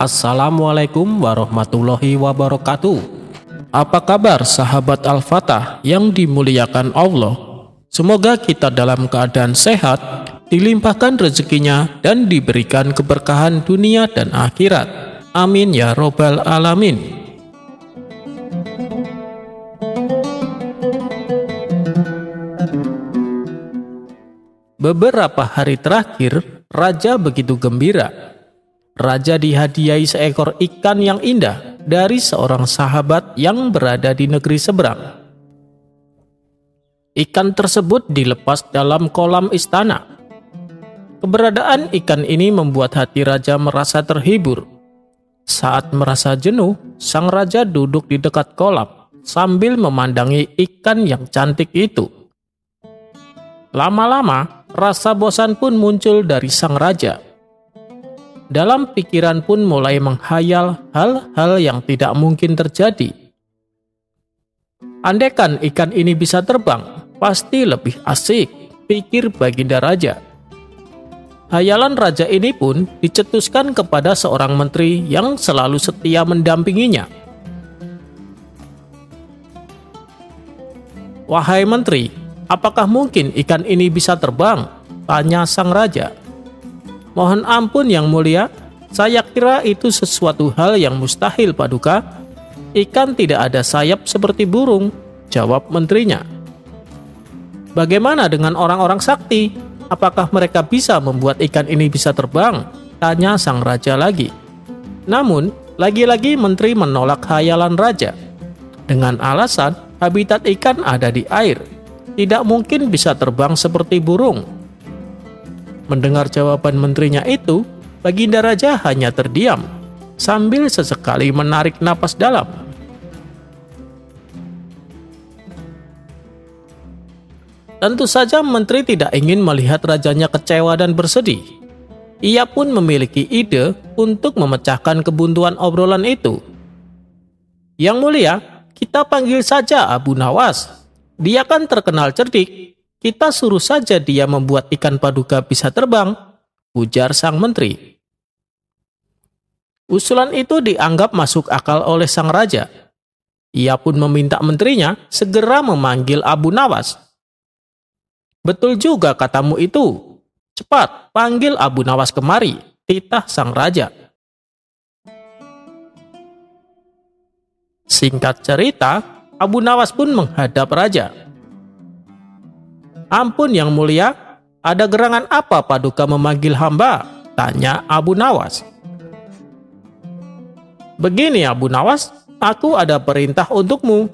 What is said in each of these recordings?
Assalamualaikum warahmatullahi wabarakatuh. Apa kabar sahabat Al-Fatah yang dimuliakan Allah? Semoga kita dalam keadaan sehat, dilimpahkan rezekinya dan diberikan keberkahan dunia dan akhirat. Amin ya robbal alamin. Beberapa hari terakhir, Raja begitu gembira. Raja dihadiahi seekor ikan yang indah dari seorang sahabat yang berada di negeri seberang. Ikan tersebut dilepas dalam kolam istana. Keberadaan ikan ini membuat hati raja merasa terhibur. Saat merasa jenuh, sang raja duduk di dekat kolam sambil memandangi ikan yang cantik itu. Lama-lama, rasa bosan pun muncul dari sang raja. Dalam pikiran pun mulai menghayal hal-hal yang tidak mungkin terjadi. Andaikan ikan ini bisa terbang, pasti lebih asik, pikir Baginda Raja. Hayalan raja ini pun dicetuskan kepada seorang menteri yang selalu setia mendampinginya. "Wahai menteri, apakah mungkin ikan ini bisa terbang?" tanya sang raja. "Mohon ampun yang mulia, saya kira itu sesuatu hal yang mustahil, Paduka. Ikan tidak ada sayap seperti burung," jawab menterinya. "Bagaimana dengan orang-orang sakti? Apakah mereka bisa membuat ikan ini bisa terbang?" tanya sang raja lagi. Namun, lagi-lagi menteri menolak khayalan raja. Dengan alasan habitat ikan ada di air, tidak mungkin bisa terbang seperti burung. Mendengar jawaban menterinya itu, Baginda Raja hanya terdiam, sambil sesekali menarik napas dalam. Tentu saja menteri tidak ingin melihat rajanya kecewa dan bersedih. Ia pun memiliki ide untuk memecahkan kebuntuan obrolan itu. "Yang mulia, kita panggil saja Abu Nawas. Dia kan terkenal cerdik. Kita suruh saja dia membuat ikan paduka bisa terbang," ujar sang menteri. Usulan itu dianggap masuk akal oleh sang raja. Ia pun meminta menterinya segera memanggil Abu Nawas. "Betul juga katamu itu. Cepat, panggil Abu Nawas kemari," titah sang raja. Singkat cerita, Abu Nawas pun menghadap raja. "Ampun yang mulia, ada gerangan apa Paduka memanggil hamba?" tanya Abu Nawas. "Begini Abu Nawas, aku ada perintah untukmu.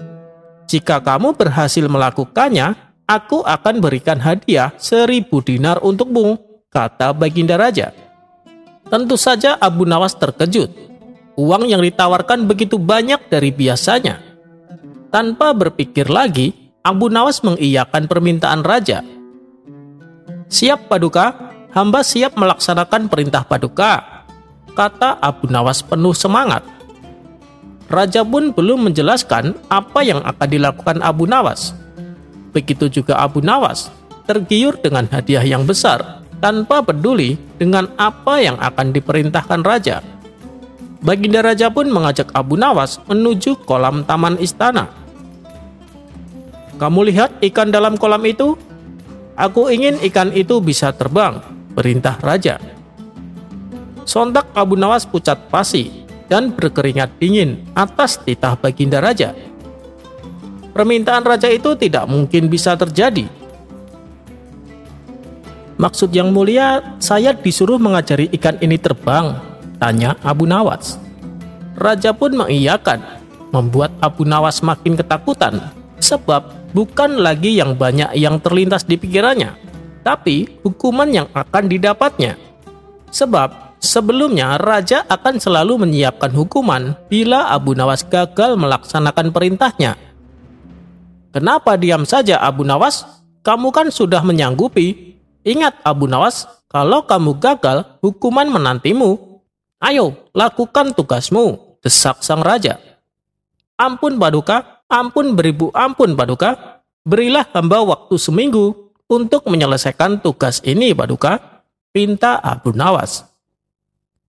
Jika kamu berhasil melakukannya, aku akan berikan hadiah 1000 dinar untukmu," kata Baginda Raja. Tentu saja Abu Nawas terkejut. Uang yang ditawarkan begitu banyak dari biasanya. Tanpa berpikir lagi, Abu Nawas mengiyakan permintaan raja. "Siap Paduka, hamba siap melaksanakan perintah Paduka," kata Abu Nawas penuh semangat. Raja pun belum menjelaskan apa yang akan dilakukan Abu Nawas. Begitu juga Abu Nawas, tergiur dengan hadiah yang besar, tanpa peduli dengan apa yang akan diperintahkan raja. Baginda Raja pun mengajak Abu Nawas menuju kolam taman istana. "Kamu lihat ikan dalam kolam itu? Aku ingin ikan itu bisa terbang," perintah raja. Sontak Abu Nawas pucat pasi dan berkeringat dingin atas titah Baginda Raja. Permintaan raja itu tidak mungkin bisa terjadi. "Maksud yang mulia, saya disuruh mengajari ikan ini terbang," tanya Abu Nawas. Raja pun mengiyakan, membuat Abu Nawas makin ketakutan, sebab bukan lagi yang banyak yang terlintas di pikirannya, tapi hukuman yang akan didapatnya. Sebab sebelumnya raja akan selalu menyiapkan hukuman bila Abu Nawas gagal melaksanakan perintahnya. "Kenapa diam saja Abu Nawas? Kamu kan sudah menyanggupi. Ingat Abu Nawas, kalau kamu gagal, hukuman menantimu. Ayo, lakukan tugasmu," desak sang raja. "Ampun Paduka, ampun beribu ampun Paduka. Berilah hamba waktu seminggu untuk menyelesaikan tugas ini Paduka," pinta Abu Nawas.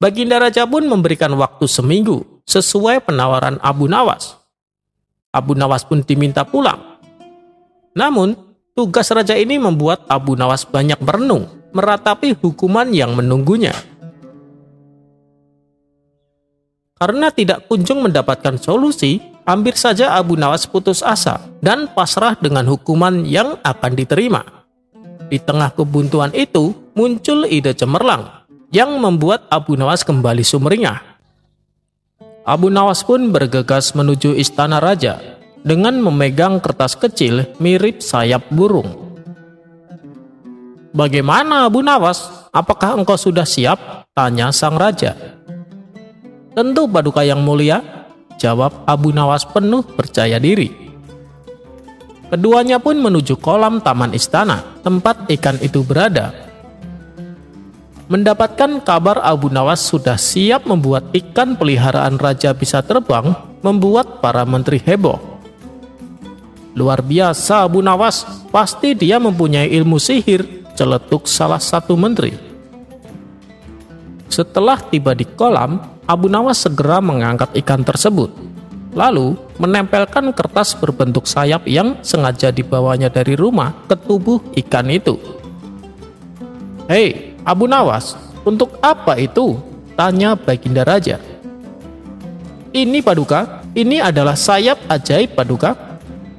Baginda Raja pun memberikan waktu seminggu sesuai penawaran Abu Nawas. Abu Nawas pun diminta pulang. Namun, tugas raja ini membuat Abu Nawas banyak merenung, meratapi hukuman yang menunggunya. Karena tidak kunjung mendapatkan solusi, hampir saja Abu Nawas putus asa dan pasrah dengan hukuman yang akan diterima. Di tengah kebuntuan itu, muncul ide cemerlang yang membuat Abu Nawas kembali sumringah. Abu Nawas pun bergegas menuju istana raja dengan memegang kertas kecil mirip sayap burung. "Bagaimana Abu Nawas? Apakah engkau sudah siap?" tanya sang raja. "Tentu Paduka yang mulia," jawab Abu Nawas penuh percaya diri. Keduanya pun menuju kolam taman istana, tempat ikan itu berada. Mendapatkan kabar Abu Nawas sudah siap membuat ikan peliharaan raja bisa terbang, membuat para menteri heboh. "Luar biasa Abu Nawas, pasti dia mempunyai ilmu sihir," celetuk salah satu menteri. Setelah tiba di kolam, Abu Nawas segera mengangkat ikan tersebut, lalu menempelkan kertas berbentuk sayap yang sengaja dibawanya dari rumah ke tubuh ikan itu. "Hei Abu Nawas, untuk apa itu?" tanya Baginda Raja. "Ini Paduka, ini adalah sayap ajaib Paduka.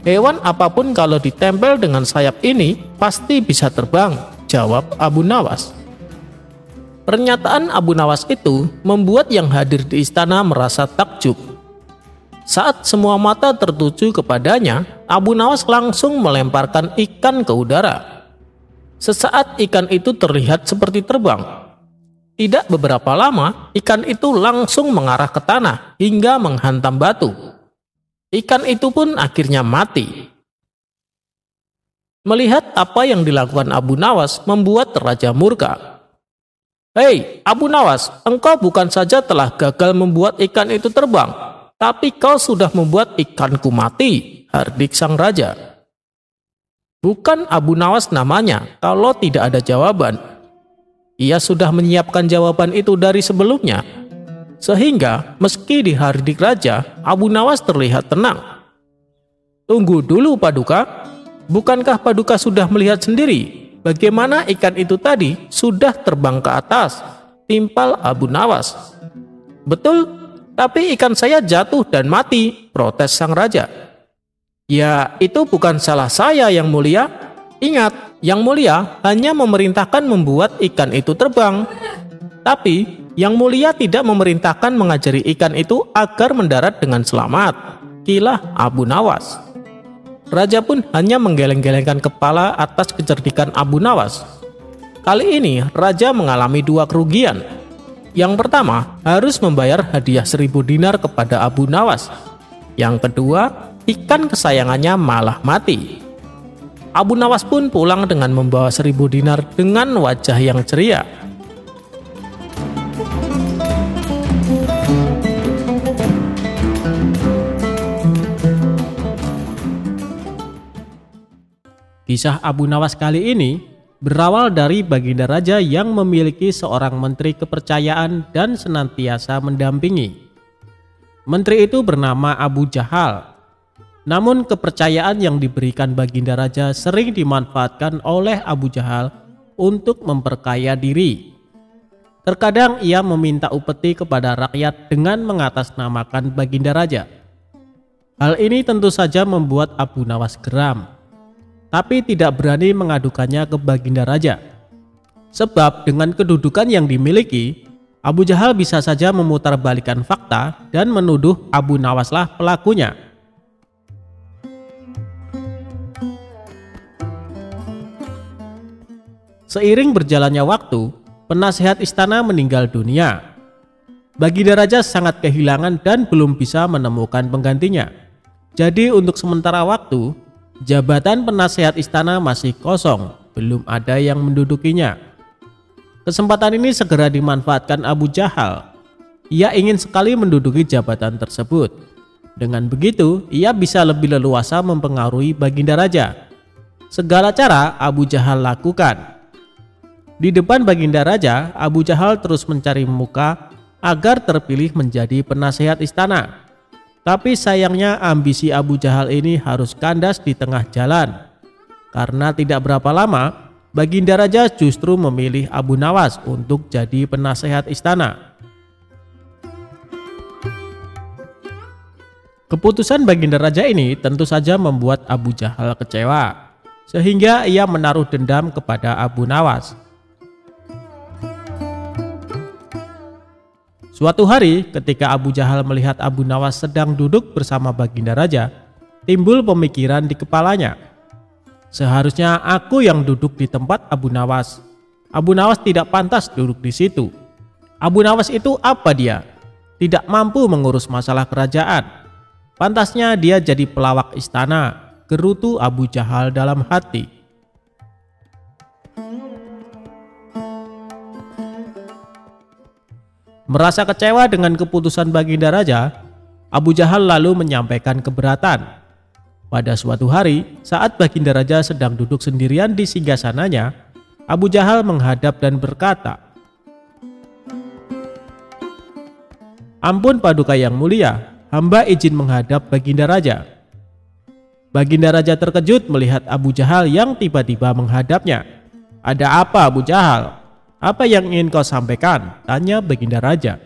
Hewan apapun kalau ditempel dengan sayap ini pasti bisa terbang," jawab Abu Nawas. Pernyataan Abu Nawas itu membuat yang hadir di istana merasa takjub. Saat semua mata tertuju kepadanya, Abu Nawas langsung melemparkan ikan ke udara. Sesaat ikan itu terlihat seperti terbang. Tidak beberapa lama, ikan itu langsung mengarah ke tanah hingga menghantam batu. Ikan itu pun akhirnya mati. Melihat apa yang dilakukan Abu Nawas membuat raja murka. "Hei Abu Nawas, engkau bukan saja telah gagal membuat ikan itu terbang, tapi kau sudah membuat ikanku mati," hardik sang raja. Bukan Abu Nawas namanya kalau tidak ada jawaban. Ia sudah menyiapkan jawaban itu dari sebelumnya. Sehingga meski dihardik raja, Abu Nawas terlihat tenang. "Tunggu dulu Paduka, bukankah Paduka sudah melihat sendiri bagaimana ikan itu tadi sudah terbang ke atas?" timpal Abu Nawas. "Betul, tapi ikan saya jatuh dan mati," protes sang raja. "Ya, itu bukan salah saya yang mulia. Ingat, yang mulia hanya memerintahkan membuat ikan itu terbang. Tapi, yang mulia tidak memerintahkan mengajari ikan itu agar mendarat dengan selamat," kilah Abu Nawas. Raja pun hanya menggeleng-gelengkan kepala atas kecerdikan Abu Nawas. Kali ini, raja mengalami dua kerugian. Yang pertama, harus membayar hadiah 1000 dinar kepada Abu Nawas. Yang kedua, ikan kesayangannya malah mati. Abu Nawas pun pulang dengan membawa 1000 dinar dengan wajah yang ceria. Kisah Abu Nawas kali ini berawal dari Baginda Raja yang memiliki seorang menteri kepercayaan dan senantiasa mendampingi. Menteri itu bernama Abu Jahal. Namun kepercayaan yang diberikan Baginda Raja sering dimanfaatkan oleh Abu Jahal untuk memperkaya diri. Terkadang ia meminta upeti kepada rakyat dengan mengatasnamakan Baginda Raja. Hal ini tentu saja membuat Abu Nawas geram, tapi tidak berani mengadukannya ke Baginda Raja. Sebab dengan kedudukan yang dimiliki, Abu Jahal bisa saja memutarbalikkan fakta dan menuduh Abu Nawaslah pelakunya. Seiring berjalannya waktu, penasehat istana meninggal dunia. Baginda Raja sangat kehilangan dan belum bisa menemukan penggantinya. Jadi untuk sementara waktu, jabatan penasehat istana masih kosong, belum ada yang mendudukinya. Kesempatan ini segera dimanfaatkan Abu Jahal. Ia ingin sekali menduduki jabatan tersebut. Dengan begitu, ia bisa lebih leluasa mempengaruhi Baginda Raja. Segala cara Abu Jahal lakukan. Di depan Baginda Raja, Abu Jahal terus mencari muka agar terpilih menjadi penasehat istana. Tapi sayangnya ambisi Abu Jahal ini harus kandas di tengah jalan. Karena tidak berapa lama, Baginda Raja justru memilih Abu Nawas untuk jadi penasehat istana. Keputusan Baginda Raja ini tentu saja membuat Abu Jahal kecewa, sehingga ia menaruh dendam kepada Abu Nawas. Suatu hari ketika Abu Jahal melihat Abu Nawas sedang duduk bersama Baginda Raja, timbul pemikiran di kepalanya. Seharusnya aku yang duduk di tempat Abu Nawas. Abu Nawas tidak pantas duduk di situ. Abu Nawas itu apa dia? Tidak mampu mengurus masalah kerajaan. Pantasnya dia jadi pelawak istana, gerutu Abu Jahal dalam hati. Merasa kecewa dengan keputusan Baginda Raja, Abu Jahal lalu menyampaikan keberatan. Pada suatu hari, saat Baginda Raja sedang duduk sendirian di singgasananya, Abu Jahal menghadap dan berkata, "Ampun Paduka yang mulia, hamba izin menghadap Baginda Raja." Baginda Raja terkejut melihat Abu Jahal yang tiba-tiba menghadapnya. "Ada apa Abu Jahal? Apa yang ingin kau sampaikan?" tanya Baginda Raja.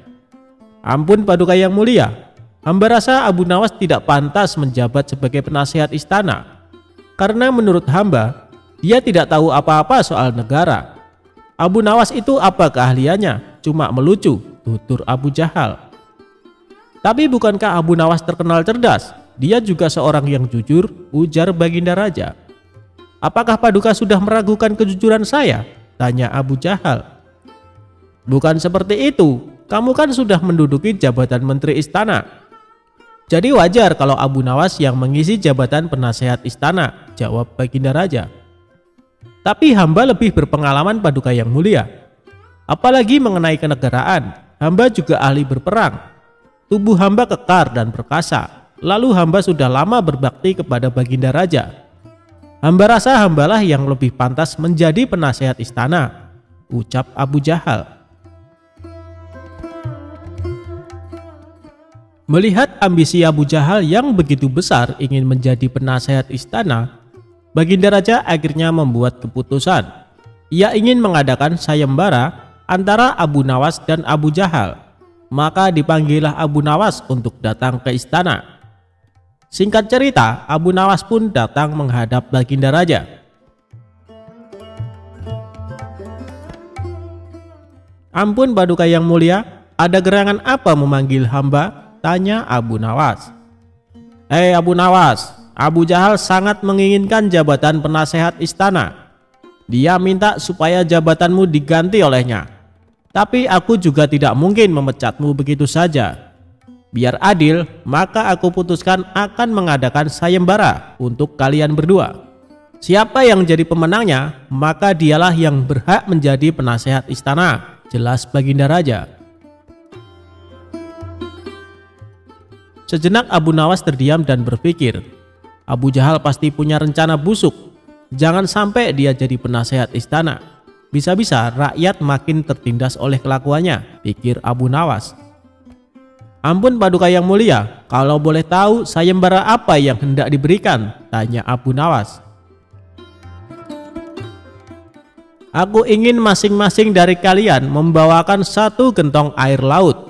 "Ampun Paduka yang mulia, hamba rasa Abu Nawas tidak pantas menjabat sebagai penasehat istana. Karena menurut hamba, dia tidak tahu apa-apa soal negara. Abu Nawas itu apa keahliannya? Cuma melucu," tutur Abu Jahal. "Tapi bukankah Abu Nawas terkenal cerdas? Dia juga seorang yang jujur," ujar Baginda Raja. "Apakah Paduka sudah meragukan kejujuran saya?" tanya Abu Jahal. "Bukan seperti itu, kamu kan sudah menduduki jabatan menteri istana. Jadi wajar kalau Abu Nawas yang mengisi jabatan penasehat istana," jawab Baginda Raja. "Tapi hamba lebih berpengalaman Paduka yang mulia. Apalagi mengenai kenegaraan, hamba juga ahli berperang. Tubuh hamba kekar dan perkasa. Lalu hamba sudah lama berbakti kepada Baginda Raja. Hamba rasa hambalah yang lebih pantas menjadi penasehat istana," ucap Abu Jahal. Melihat ambisi Abu Jahal yang begitu besar ingin menjadi penasehat istana, Baginda Raja akhirnya membuat keputusan. Ia ingin mengadakan sayembara antara Abu Nawas dan Abu Jahal. Maka dipanggillah Abu Nawas untuk datang ke istana. Singkat cerita, Abu Nawas pun datang menghadap Baginda Raja. "Ampun Paduka yang mulia, ada gerangan apa memanggil hamba?" tanya Abu Nawas. "Hei Abu Nawas, Abu Jahal sangat menginginkan jabatan penasehat istana. Dia minta supaya jabatanmu diganti olehnya. Tapi aku juga tidak mungkin memecatmu begitu saja. Biar adil, maka aku putuskan akan mengadakan sayembara untuk kalian berdua. Siapa yang jadi pemenangnya, maka dialah yang berhak menjadi penasehat istana," jelas Baginda Raja. Sejenak Abu Nawas terdiam dan berpikir, Abu Jahal pasti punya rencana busuk. Jangan sampai dia jadi penasehat istana. Bisa-bisa rakyat makin tertindas oleh kelakuannya, pikir Abu Nawas. "Ampun Paduka yang mulia, kalau boleh tahu sayembara apa yang hendak diberikan?" tanya Abu Nawas. "Aku ingin masing-masing dari kalian membawakan 1 gentong air laut,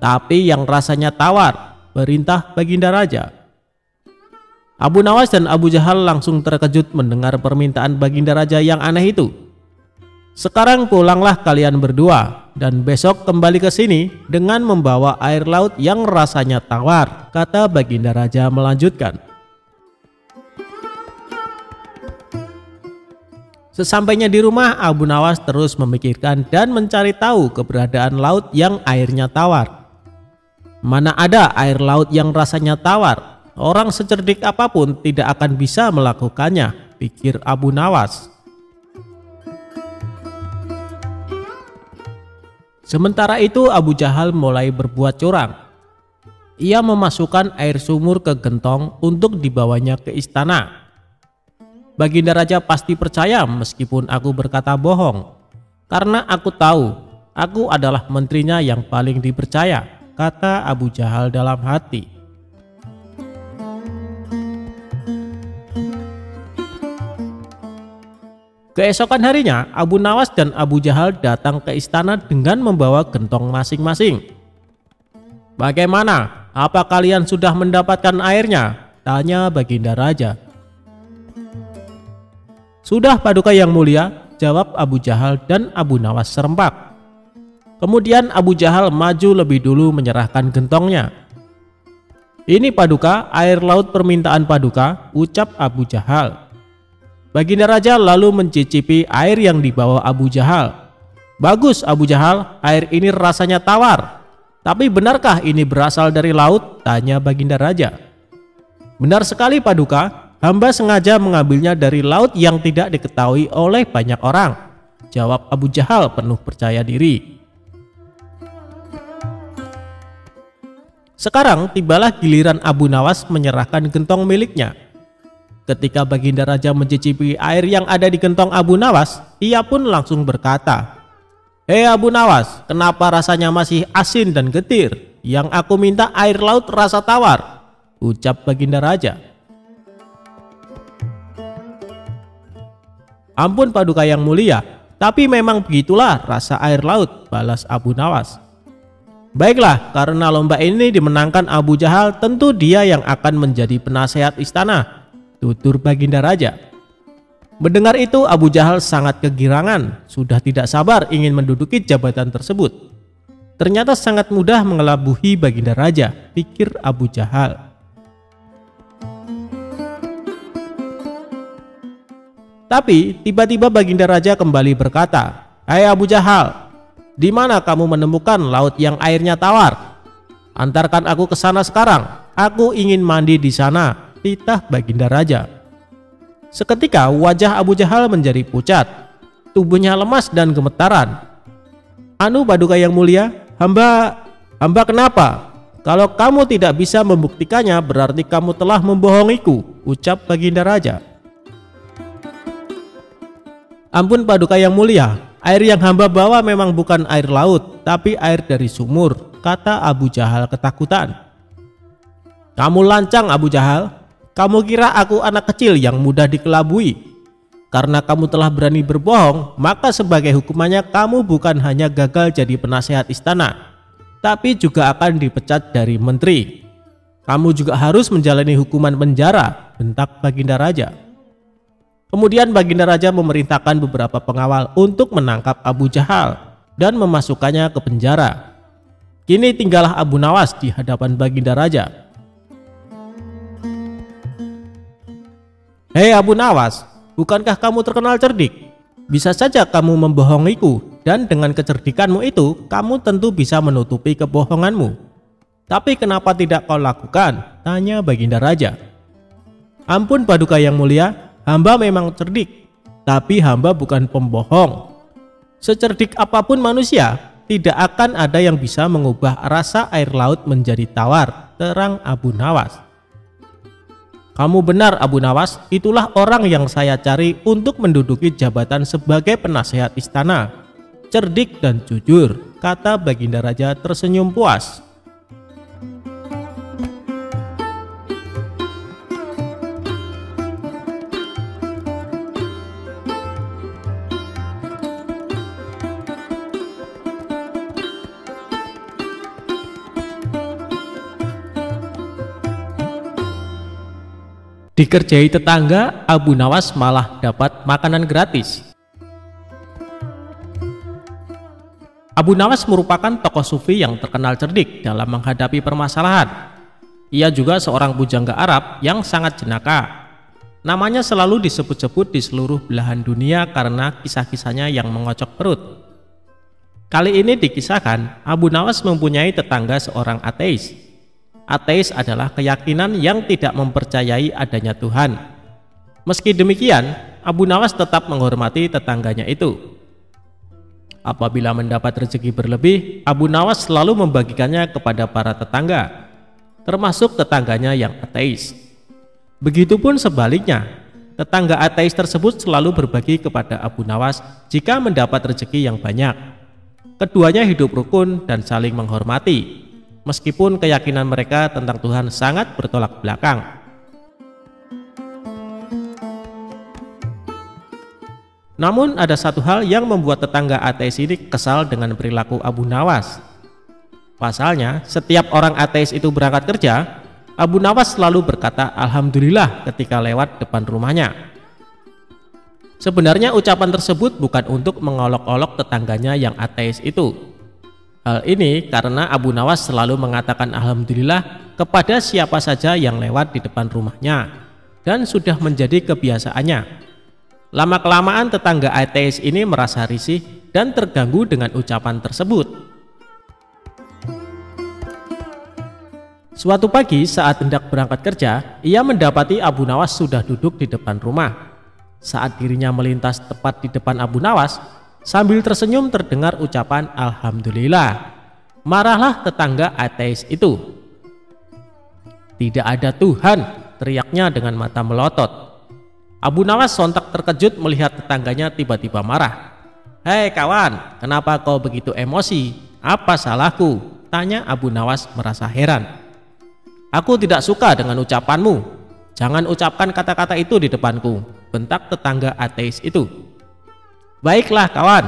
tapi yang rasanya tawar," perintah Baginda Raja. Abu Nawas dan Abu Jahal langsung terkejut mendengar permintaan Baginda Raja yang aneh itu. "Sekarang pulanglah kalian berdua dan besok kembali ke sini dengan membawa air laut yang rasanya tawar," kata Baginda Raja melanjutkan. Sesampainya di rumah, Abu Nawas terus memikirkan dan mencari tahu keberadaan laut yang airnya tawar. Mana ada air laut yang rasanya tawar? Orang secerdik apapun tidak akan bisa melakukannya, pikir Abu Nawas. Sementara itu Abu Jahal mulai berbuat curang. Ia memasukkan air sumur ke gentong untuk dibawanya ke istana. Baginda Raja pasti percaya meskipun aku berkata bohong, karena aku tahu Aku adalah menterinya yang paling dipercaya, kata Abu Jahal dalam hati. Keesokan harinya, Abu Nawas dan Abu Jahal datang ke istana dengan membawa gentong masing-masing. "Bagaimana? Apa kalian sudah mendapatkan airnya?" tanya Baginda Raja. "Sudah, Paduka Yang Mulia," jawab Abu Jahal dan Abu Nawas serempak. Kemudian Abu Jahal maju lebih dulu menyerahkan gentongnya. "Ini Paduka, air laut permintaan Paduka," ucap Abu Jahal. Baginda Raja lalu mencicipi air yang dibawa Abu Jahal. "Bagus Abu Jahal, air ini rasanya tawar. Tapi benarkah ini berasal dari laut?" tanya Baginda Raja. "Benar sekali Paduka, hamba sengaja mengambilnya dari laut yang tidak diketahui oleh banyak orang," jawab Abu Jahal penuh percaya diri. Sekarang tibalah giliran Abu Nawas menyerahkan gentong miliknya. Ketika Baginda Raja mencicipi air yang ada di gentong Abu Nawas, ia pun langsung berkata, "Hei Abu Nawas, kenapa rasanya masih asin dan getir? Yang aku minta air laut rasa tawar," ucap Baginda Raja. "Ampun Paduka Yang Mulia, tapi memang begitulah rasa air laut," balas Abu Nawas. "Baiklah, karena lomba ini dimenangkan Abu Jahal, tentu dia yang akan menjadi penasehat istana," tutur Baginda Raja. Mendengar itu Abu Jahal sangat kegirangan, sudah tidak sabar ingin menduduki jabatan tersebut. Ternyata sangat mudah mengelabuhi Baginda Raja, pikir Abu Jahal. Tapi tiba-tiba Baginda Raja kembali berkata, "Hai Abu Jahal, di mana kamu menemukan laut yang airnya tawar? Antarkan aku ke sana sekarang, aku ingin mandi di sana," titah Baginda Raja. Seketika wajah Abu Jahal menjadi pucat, tubuhnya lemas dan gemetaran. "Anu Paduka Yang Mulia, hamba kenapa? Kalau kamu tidak bisa membuktikannya, berarti kamu telah membohongiku," ucap Baginda Raja. "Ampun Paduka Yang Mulia, air yang hamba bawa memang bukan air laut, tapi air dari sumur," kata Abu Jahal ketakutan. "Kamu lancang Abu Jahal. Kamu kira aku anak kecil yang mudah dikelabui? Karena kamu telah berani berbohong, maka sebagai hukumannya kamu bukan hanya gagal jadi penasehat istana, tapi juga akan dipecat dari menteri. Kamu juga harus menjalani hukuman penjara," bentak Baginda Raja. Kemudian Baginda Raja memerintahkan beberapa pengawal untuk menangkap Abu Jahal dan memasukkannya ke penjara. Kini tinggallah Abu Nawas di hadapan Baginda Raja. "Hei Abu Nawas, bukankah kamu terkenal cerdik? Bisa saja kamu membohongiku, dan dengan kecerdikanmu itu, kamu tentu bisa menutupi kebohonganmu. Tapi kenapa tidak kau lakukan?" tanya Baginda Raja. "Ampun Paduka Yang Mulia, hamba memang cerdik, tapi hamba bukan pembohong. Secerdik apapun manusia, tidak akan ada yang bisa mengubah rasa air laut menjadi tawar," terang Abu Nawas. "Kamu benar Abu Nawas, itulah orang yang saya cari untuk menduduki jabatan sebagai penasehat istana. Cerdik dan jujur," kata Baginda Raja tersenyum puas. Dikerjai tetangga, Abu Nawas malah dapat makanan gratis. Abu Nawas merupakan tokoh sufi yang terkenal cerdik dalam menghadapi permasalahan. Ia juga seorang pujangga Arab yang sangat jenaka. Namanya selalu disebut-sebut di seluruh belahan dunia karena kisah-kisahnya yang mengocok perut. Kali ini dikisahkan Abu Nawas mempunyai tetangga seorang ateis. Ateis adalah keyakinan yang tidak mempercayai adanya Tuhan. Meski demikian, Abu Nawas tetap menghormati tetangganya itu. Apabila mendapat rezeki berlebih, Abu Nawas selalu membagikannya kepada para tetangga, termasuk tetangganya yang ateis. Begitupun sebaliknya, tetangga ateis tersebut selalu berbagi kepada Abu Nawas jika mendapat rezeki yang banyak. Keduanya hidup rukun dan saling menghormati, meskipun keyakinan mereka tentang Tuhan sangat bertolak belakang. Namun ada satu hal yang membuat tetangga ateis ini kesal dengan perilaku Abu Nawas. Pasalnya, setiap orang ateis itu berangkat kerja, Abu Nawas selalu berkata Alhamdulillah ketika lewat depan rumahnya. Sebenarnya ucapan tersebut bukan untuk mengolok-olok tetangganya yang ateis itu. Hal ini karena Abu Nawas selalu mengatakan Alhamdulillah kepada siapa saja yang lewat di depan rumahnya, dan sudah menjadi kebiasaannya. Lama-kelamaan tetangga ateis ini merasa risih dan terganggu dengan ucapan tersebut. Suatu pagi saat hendak berangkat kerja, ia mendapati Abu Nawas sudah duduk di depan rumah. Saat dirinya melintas tepat di depan Abu Nawas, sambil tersenyum terdengar ucapan Alhamdulillah. Marahlah tetangga ateis itu. "Tidak ada Tuhan," teriaknya dengan mata melotot. Abu Nawas sontak terkejut melihat tetangganya tiba-tiba marah. "Hei kawan, kenapa kau begitu emosi? Apa salahku?" tanya Abu Nawas merasa heran. "Aku tidak suka dengan ucapanmu. Jangan ucapkan kata-kata itu di depanku," bentak tetangga ateis itu. "Baiklah kawan,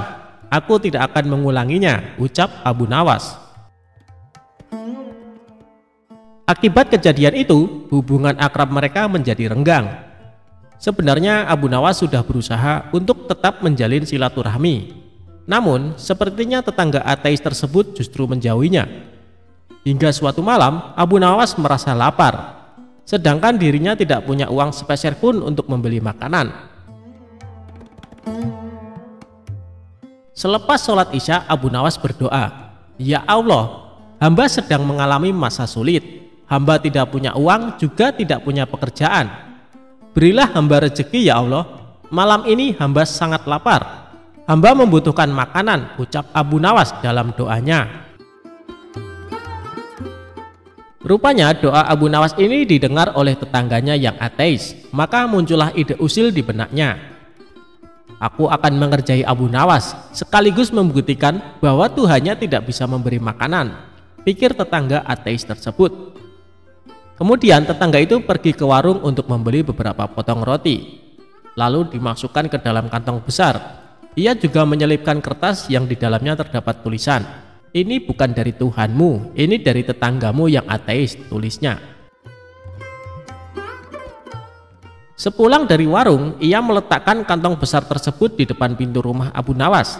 aku tidak akan mengulanginya," ucap Abu Nawas. Akibat kejadian itu, hubungan akrab mereka menjadi renggang. Sebenarnya Abu Nawas sudah berusaha untuk tetap menjalin silaturahmi. Namun, sepertinya tetangga ateis tersebut justru menjauhinya. Hingga suatu malam, Abu Nawas merasa lapar, sedangkan dirinya tidak punya uang sepeser pun untuk membeli makanan. Selepas sholat Isya, Abu Nawas berdoa, "Ya Allah, hamba sedang mengalami masa sulit. Hamba tidak punya uang, juga tidak punya pekerjaan. Berilah hamba rezeki ya Allah. Malam ini hamba sangat lapar. Hamba membutuhkan makanan," ucap Abu Nawas dalam doanya. Rupanya doa Abu Nawas ini didengar oleh tetangganya yang ateis, maka muncullah ide usil di benaknya. "Aku akan mengerjai Abu Nawas, sekaligus membuktikan bahwa Tuhannya tidak bisa memberi makanan," pikir tetangga ateis tersebut. Kemudian tetangga itu pergi ke warung untuk membeli beberapa potong roti, lalu dimasukkan ke dalam kantong besar. Ia juga menyelipkan kertas yang di dalamnya terdapat tulisan, "Ini bukan dari Tuhanmu, ini dari tetanggamu yang ateis," tulisnya. Sepulang dari warung, ia meletakkan kantong besar tersebut di depan pintu rumah Abu Nawas.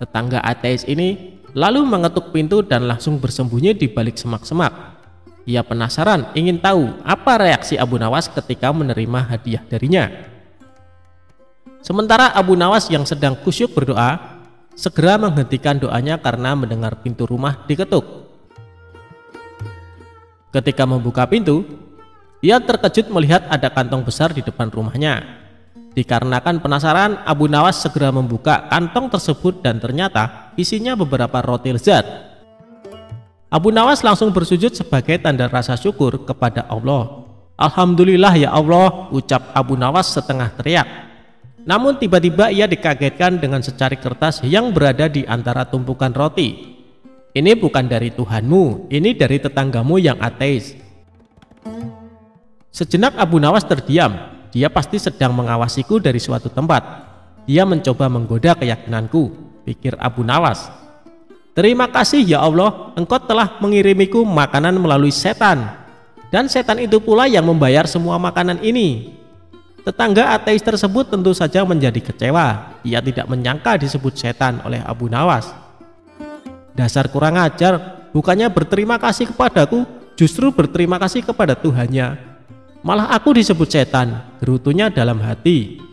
Tetangga ateis ini lalu mengetuk pintu dan langsung bersembunyi di balik semak-semak. Ia penasaran ingin tahu apa reaksi Abu Nawas ketika menerima hadiah darinya. Sementara Abu Nawas yang sedang kusyuk berdoa, segera menghentikan doanya karena mendengar pintu rumah diketuk. Ketika membuka pintu, ia terkejut melihat ada kantong besar di depan rumahnya. Dikarenakan penasaran, Abu Nawas segera membuka kantong tersebut dan ternyata isinya beberapa roti lezat. Abu Nawas langsung bersujud sebagai tanda rasa syukur kepada Allah. "Alhamdulillah ya Allah," ucap Abu Nawas setengah teriak. Namun tiba-tiba ia dikagetkan dengan secari kertas yang berada di antara tumpukan roti. "Ini bukan dari Tuhanmu, ini dari tetanggamu yang ateis." Sejenak Abu Nawas terdiam. Dia pasti sedang mengawasiku dari suatu tempat. Dia mencoba menggoda keyakinanku, pikir Abu Nawas. "Terima kasih ya Allah, Engkau telah mengirimiku makanan melalui setan. Dan setan itu pula yang membayar semua makanan ini." Tetangga ateis tersebut tentu saja menjadi kecewa. Ia tidak menyangka disebut setan oleh Abu Nawas. "Dasar kurang ajar, bukannya berterima kasih kepadaku, justru berterima kasih kepada Tuhannya. Malah aku disebut setan," gerutunya dalam hati.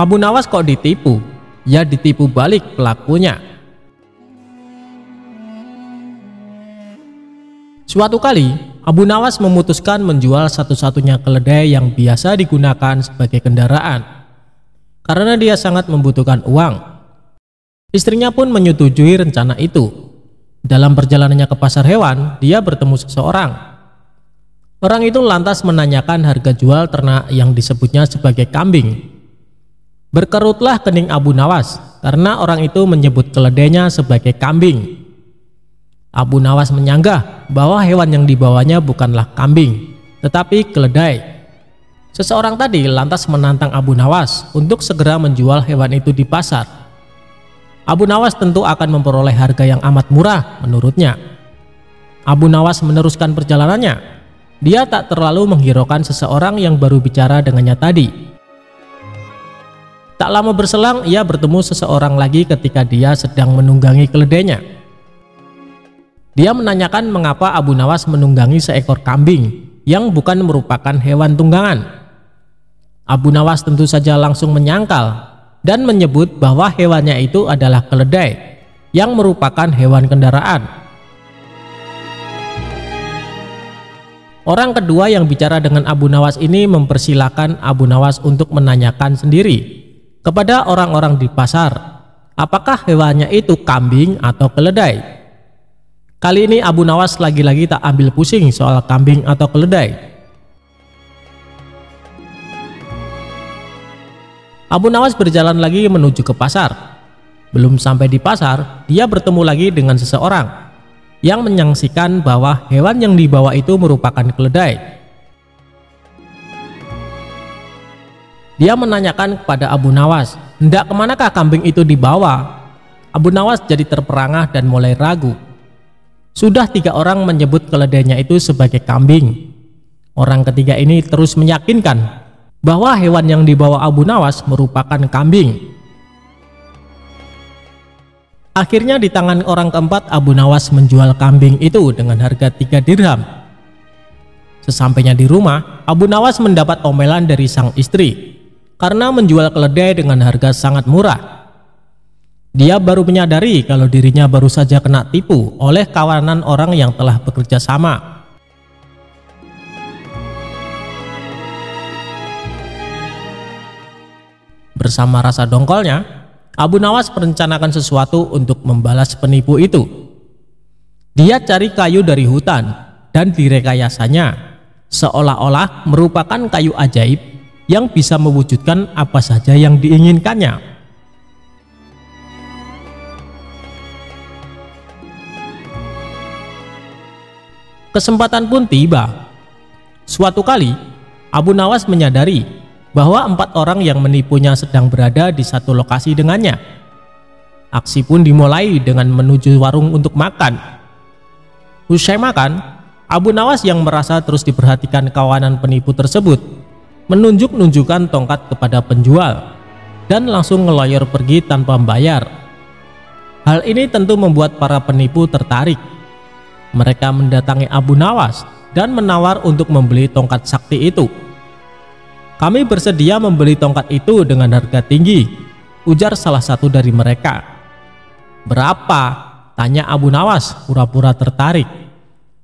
Abu Nawas kok ditipu? Ya ditipu balik pelakunya. Suatu kali, Abu Nawas memutuskan menjual satu-satunya keledai yang biasa digunakan sebagai kendaraan. Karena dia sangat membutuhkan uang. Istrinya pun menyetujui rencana itu. Dalam perjalanannya ke pasar hewan, dia bertemu seseorang. Orang itu lantas menanyakan harga jual ternak yang disebutnya sebagai kambing. Berkerutlah kening Abu Nawas karena orang itu menyebut keledainya sebagai kambing. Abu Nawas menyanggah bahwa hewan yang dibawanya bukanlah kambing, tetapi keledai. Seseorang tadi lantas menantang Abu Nawas untuk segera menjual hewan itu di pasar. Abu Nawas tentu akan memperoleh harga yang amat murah menurutnya. Abu Nawas meneruskan perjalanannya. Dia tak terlalu menghiraukan seseorang yang baru bicara dengannya tadi. Tak lama berselang, ia bertemu seseorang lagi ketika dia sedang menunggangi keledainya. Dia menanyakan mengapa Abu Nawas menunggangi seekor kambing yang bukan merupakan hewan tunggangan. Abu Nawas tentu saja langsung menyangkal dan menyebut bahwa hewannya itu adalah keledai yang merupakan hewan kendaraan. Orang kedua yang bicara dengan Abu Nawas ini mempersilahkan Abu Nawas untuk menanyakan sendiri kepada orang-orang di pasar apakah hewannya itu kambing atau keledai. Kali ini Abu Nawas lagi-lagi tak ambil pusing soal kambing atau keledai. Abu Nawas berjalan lagi menuju ke pasar. Belum sampai di pasar, dia bertemu lagi dengan seseorang yang menyaksikan bahwa hewan yang dibawa itu merupakan keledai. Dia menanyakan kepada Abu Nawas, hendak kemanakah kambing itu dibawa? Abu Nawas jadi terperangah dan mulai ragu. Sudah 3 orang menyebut keledainya itu sebagai kambing. Orang ketiga ini terus meyakinkan bahwa hewan yang dibawa Abu Nawas merupakan kambing. Akhirnya di tangan orang keempat Abu Nawas menjual kambing itu dengan harga 3 dirham. Sesampainya di rumah, Abu Nawas mendapat omelan dari sang istri karena menjual keledai dengan harga sangat murah. Dia baru menyadari kalau dirinya baru saja kena tipu oleh kawanan orang yang telah bekerja sama. Bersama rasa dongkolnya, Abu Nawas merencanakan sesuatu untuk membalas penipu itu. Dia cari kayu dari hutan dan direkayasanya seolah-olah merupakan kayu ajaib yang bisa mewujudkan apa saja yang diinginkannya. Kesempatan pun tiba. Suatu kali, Abu Nawas menyadari bahwa 4 orang yang menipunya sedang berada di satu lokasi dengannya. Aksi pun dimulai dengan menuju warung untuk makan. Usai makan, Abu Nawas yang merasa terus diperhatikan kawanan penipu tersebut menunjuk-nunjukkan tongkat kepada penjual dan langsung ngeloyor pergi tanpa membayar. Hal ini tentu membuat para penipu tertarik. Mereka mendatangi Abu Nawas dan menawar untuk membeli tongkat sakti itu. Kami bersedia membeli tongkat itu dengan harga tinggi, ujar salah satu dari mereka. Berapa? Tanya Abu Nawas pura-pura tertarik.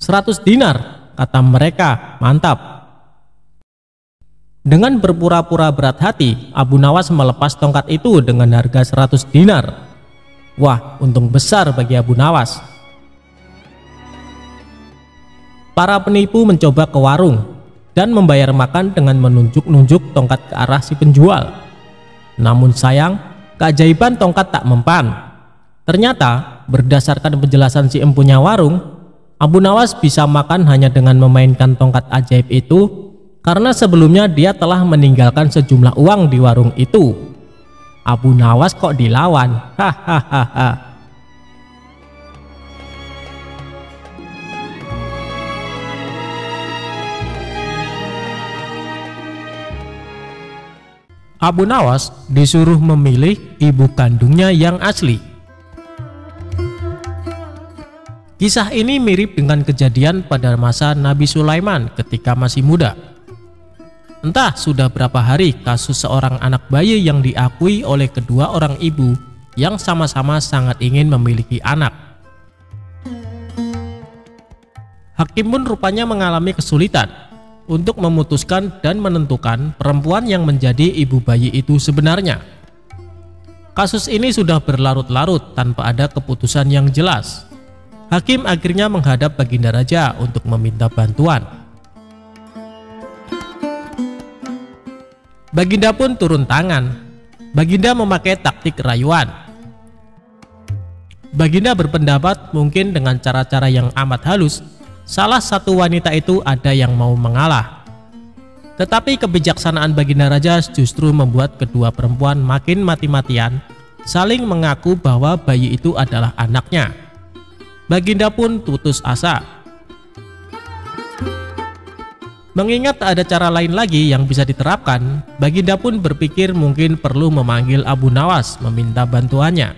100 dinar, kata mereka. Mantap. Dengan berpura-pura berat hati, Abu Nawas melepas tongkat itu dengan harga 100 dinar. Wah, untung besar bagi Abu Nawas. Para penipu mencoba ke warung dan membayar makan dengan menunjuk-nunjuk tongkat ke arah si penjual. Namun sayang, keajaiban tongkat tak mempan. Ternyata berdasarkan penjelasan si empunya warung, Abu Nawas bisa makan hanya dengan memainkan tongkat ajaib itu karena sebelumnya dia telah meninggalkan sejumlah uang di warung itu. Abu Nawas kok dilawan? Hahaha. Abu Nawas disuruh memilih ibu kandungnya yang asli. Kisah ini mirip dengan kejadian pada masa Nabi Sulaiman ketika masih muda. Entah sudah berapa hari kasus seorang anak bayi yang diakui oleh kedua orang ibu yang sama-sama sangat ingin memiliki anak. Hakim pun rupanya mengalami kesulitan untuk memutuskan dan menentukan perempuan yang menjadi ibu bayi itu sebenarnya. Kasus ini sudah berlarut-larut tanpa ada keputusan yang jelas. Hakim akhirnya menghadap Baginda Raja untuk meminta bantuan. Baginda pun turun tangan. Baginda memakai taktik rayuan. Baginda berpendapat mungkin dengan cara-cara yang amat halus, salah satu wanita itu ada yang mau mengalah. Tetapi kebijaksanaan Baginda Raja justru membuat kedua perempuan makin mati-matian, saling mengaku bahwa bayi itu adalah anaknya. Baginda pun putus asa. Mengingat ada cara lain lagi yang bisa diterapkan, Baginda pun berpikir mungkin perlu memanggil Abu Nawas meminta bantuannya.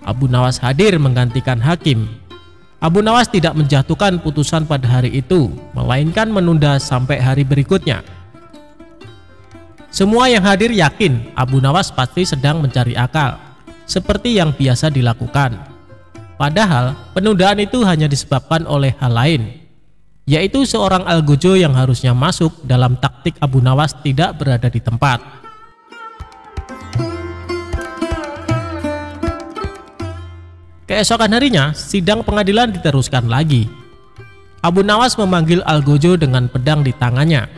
Abu Nawas hadir menggantikan hakim. Abu Nawas tidak menjatuhkan putusan pada hari itu, melainkan menunda sampai hari berikutnya. Semua yang hadir yakin Abu Nawas pasti sedang mencari akal, seperti yang biasa dilakukan. Padahal penundaan itu hanya disebabkan oleh hal lain, yaitu seorang algojo yang harusnya masuk dalam taktik Abu Nawas tidak berada di tempat. Keesokan harinya, sidang pengadilan diteruskan lagi. Abu Nawas memanggil algojo dengan pedang di tangannya.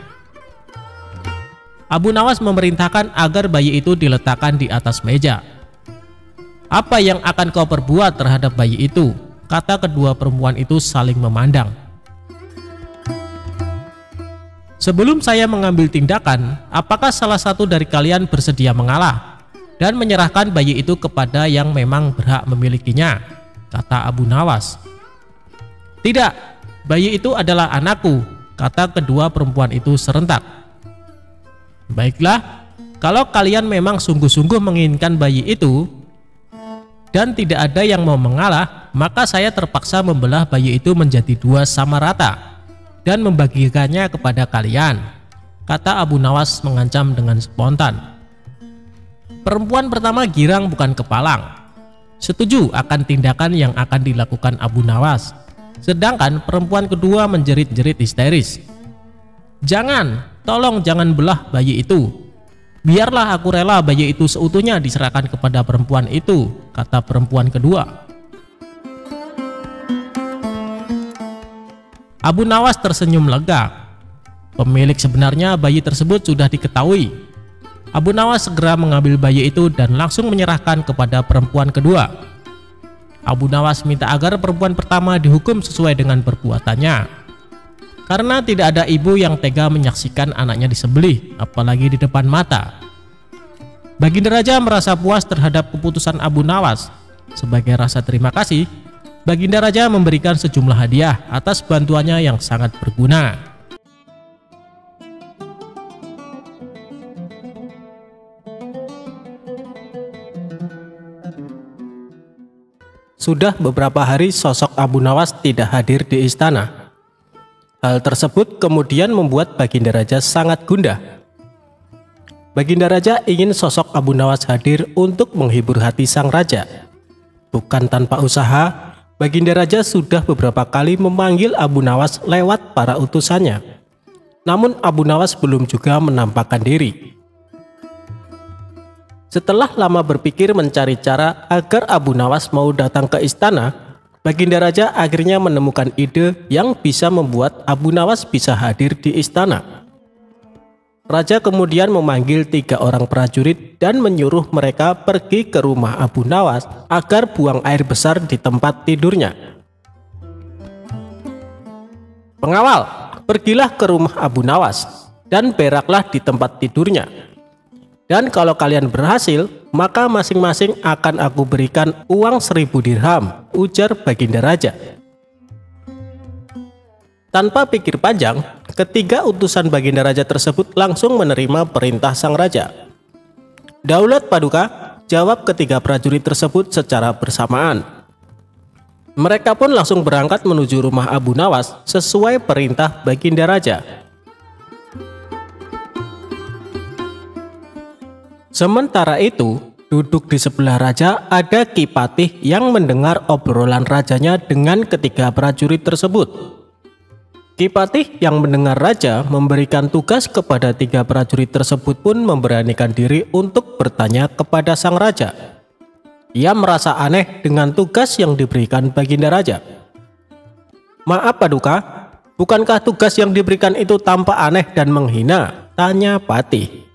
Abu Nawas memerintahkan agar bayi itu diletakkan di atas meja. "Apa yang akan kau perbuat terhadap bayi itu?" kata kedua perempuan itu saling memandang. "Sebelum saya mengambil tindakan, apakah salah satu dari kalian bersedia mengalah dan menyerahkan bayi itu kepada yang memang berhak memilikinya?" kata Abu Nawas. "Tidak, bayi itu adalah anakku," kata kedua perempuan itu serentak. "Baiklah, kalau kalian memang sungguh-sungguh menginginkan bayi itu dan tidak ada yang mau mengalah, maka saya terpaksa membelah bayi itu menjadi dua sama rata dan membagikannya kepada kalian," kata Abu Nawas mengancam dengan spontan. Perempuan pertama girang bukan kepalang, setuju akan tindakan yang akan dilakukan Abu Nawas, sedangkan perempuan kedua menjerit-jerit histeris. "Jangan, tolong jangan belah bayi itu. Biarlah aku rela bayi itu seutuhnya diserahkan kepada perempuan itu," kata perempuan kedua. Abu Nawas tersenyum lega. Pemilik sebenarnya bayi tersebut sudah diketahui. Abu Nawas segera mengambil bayi itu dan langsung menyerahkan kepada perempuan kedua. Abu Nawas minta agar perempuan pertama dihukum sesuai dengan perbuatannya, karena tidak ada ibu yang tega menyaksikan anaknya disembelih, apalagi di depan mata. Baginda Raja merasa puas terhadap keputusan Abu Nawas. Sebagai rasa terima kasih, Baginda Raja memberikan sejumlah hadiah atas bantuannya yang sangat berguna. Sudah beberapa hari sosok Abu Nawas tidak hadir di istana. Hal tersebut kemudian membuat Baginda Raja sangat gundah. Baginda Raja ingin sosok Abu Nawas hadir untuk menghibur hati sang raja. Bukan tanpa usaha, Baginda Raja sudah beberapa kali memanggil Abu Nawas lewat para utusannya. Namun Abu Nawas belum juga menampakkan diri. Setelah lama berpikir mencari cara agar Abu Nawas mau datang ke istana, Baginda Raja akhirnya menemukan ide yang bisa membuat Abu Nawas bisa hadir di istana. Raja kemudian memanggil 3 orang prajurit dan menyuruh mereka pergi ke rumah Abu Nawas agar buang air besar di tempat tidurnya. "Pengawal, pergilah ke rumah Abu Nawas dan beraklah di tempat tidurnya. Dan kalau kalian berhasil, maka masing-masing akan aku berikan uang 1000 dirham, ujar Baginda Raja. Tanpa pikir panjang, ketiga utusan Baginda Raja tersebut langsung menerima perintah sang raja. "Daulat Paduka," jawab ketiga prajurit tersebut secara bersamaan. Mereka pun langsung berangkat menuju rumah Abu Nawas sesuai perintah Baginda Raja. Sementara itu, duduk di sebelah raja ada Ki Patih yang mendengar obrolan rajanya dengan ketiga prajurit tersebut. Ki Patih yang mendengar raja memberikan tugas kepada 3 prajurit tersebut pun memberanikan diri untuk bertanya kepada sang raja. Ia merasa aneh dengan tugas yang diberikan Baginda Raja. "Maaf Paduka, bukankah tugas yang diberikan itu tampak aneh dan menghina?" tanya Patih.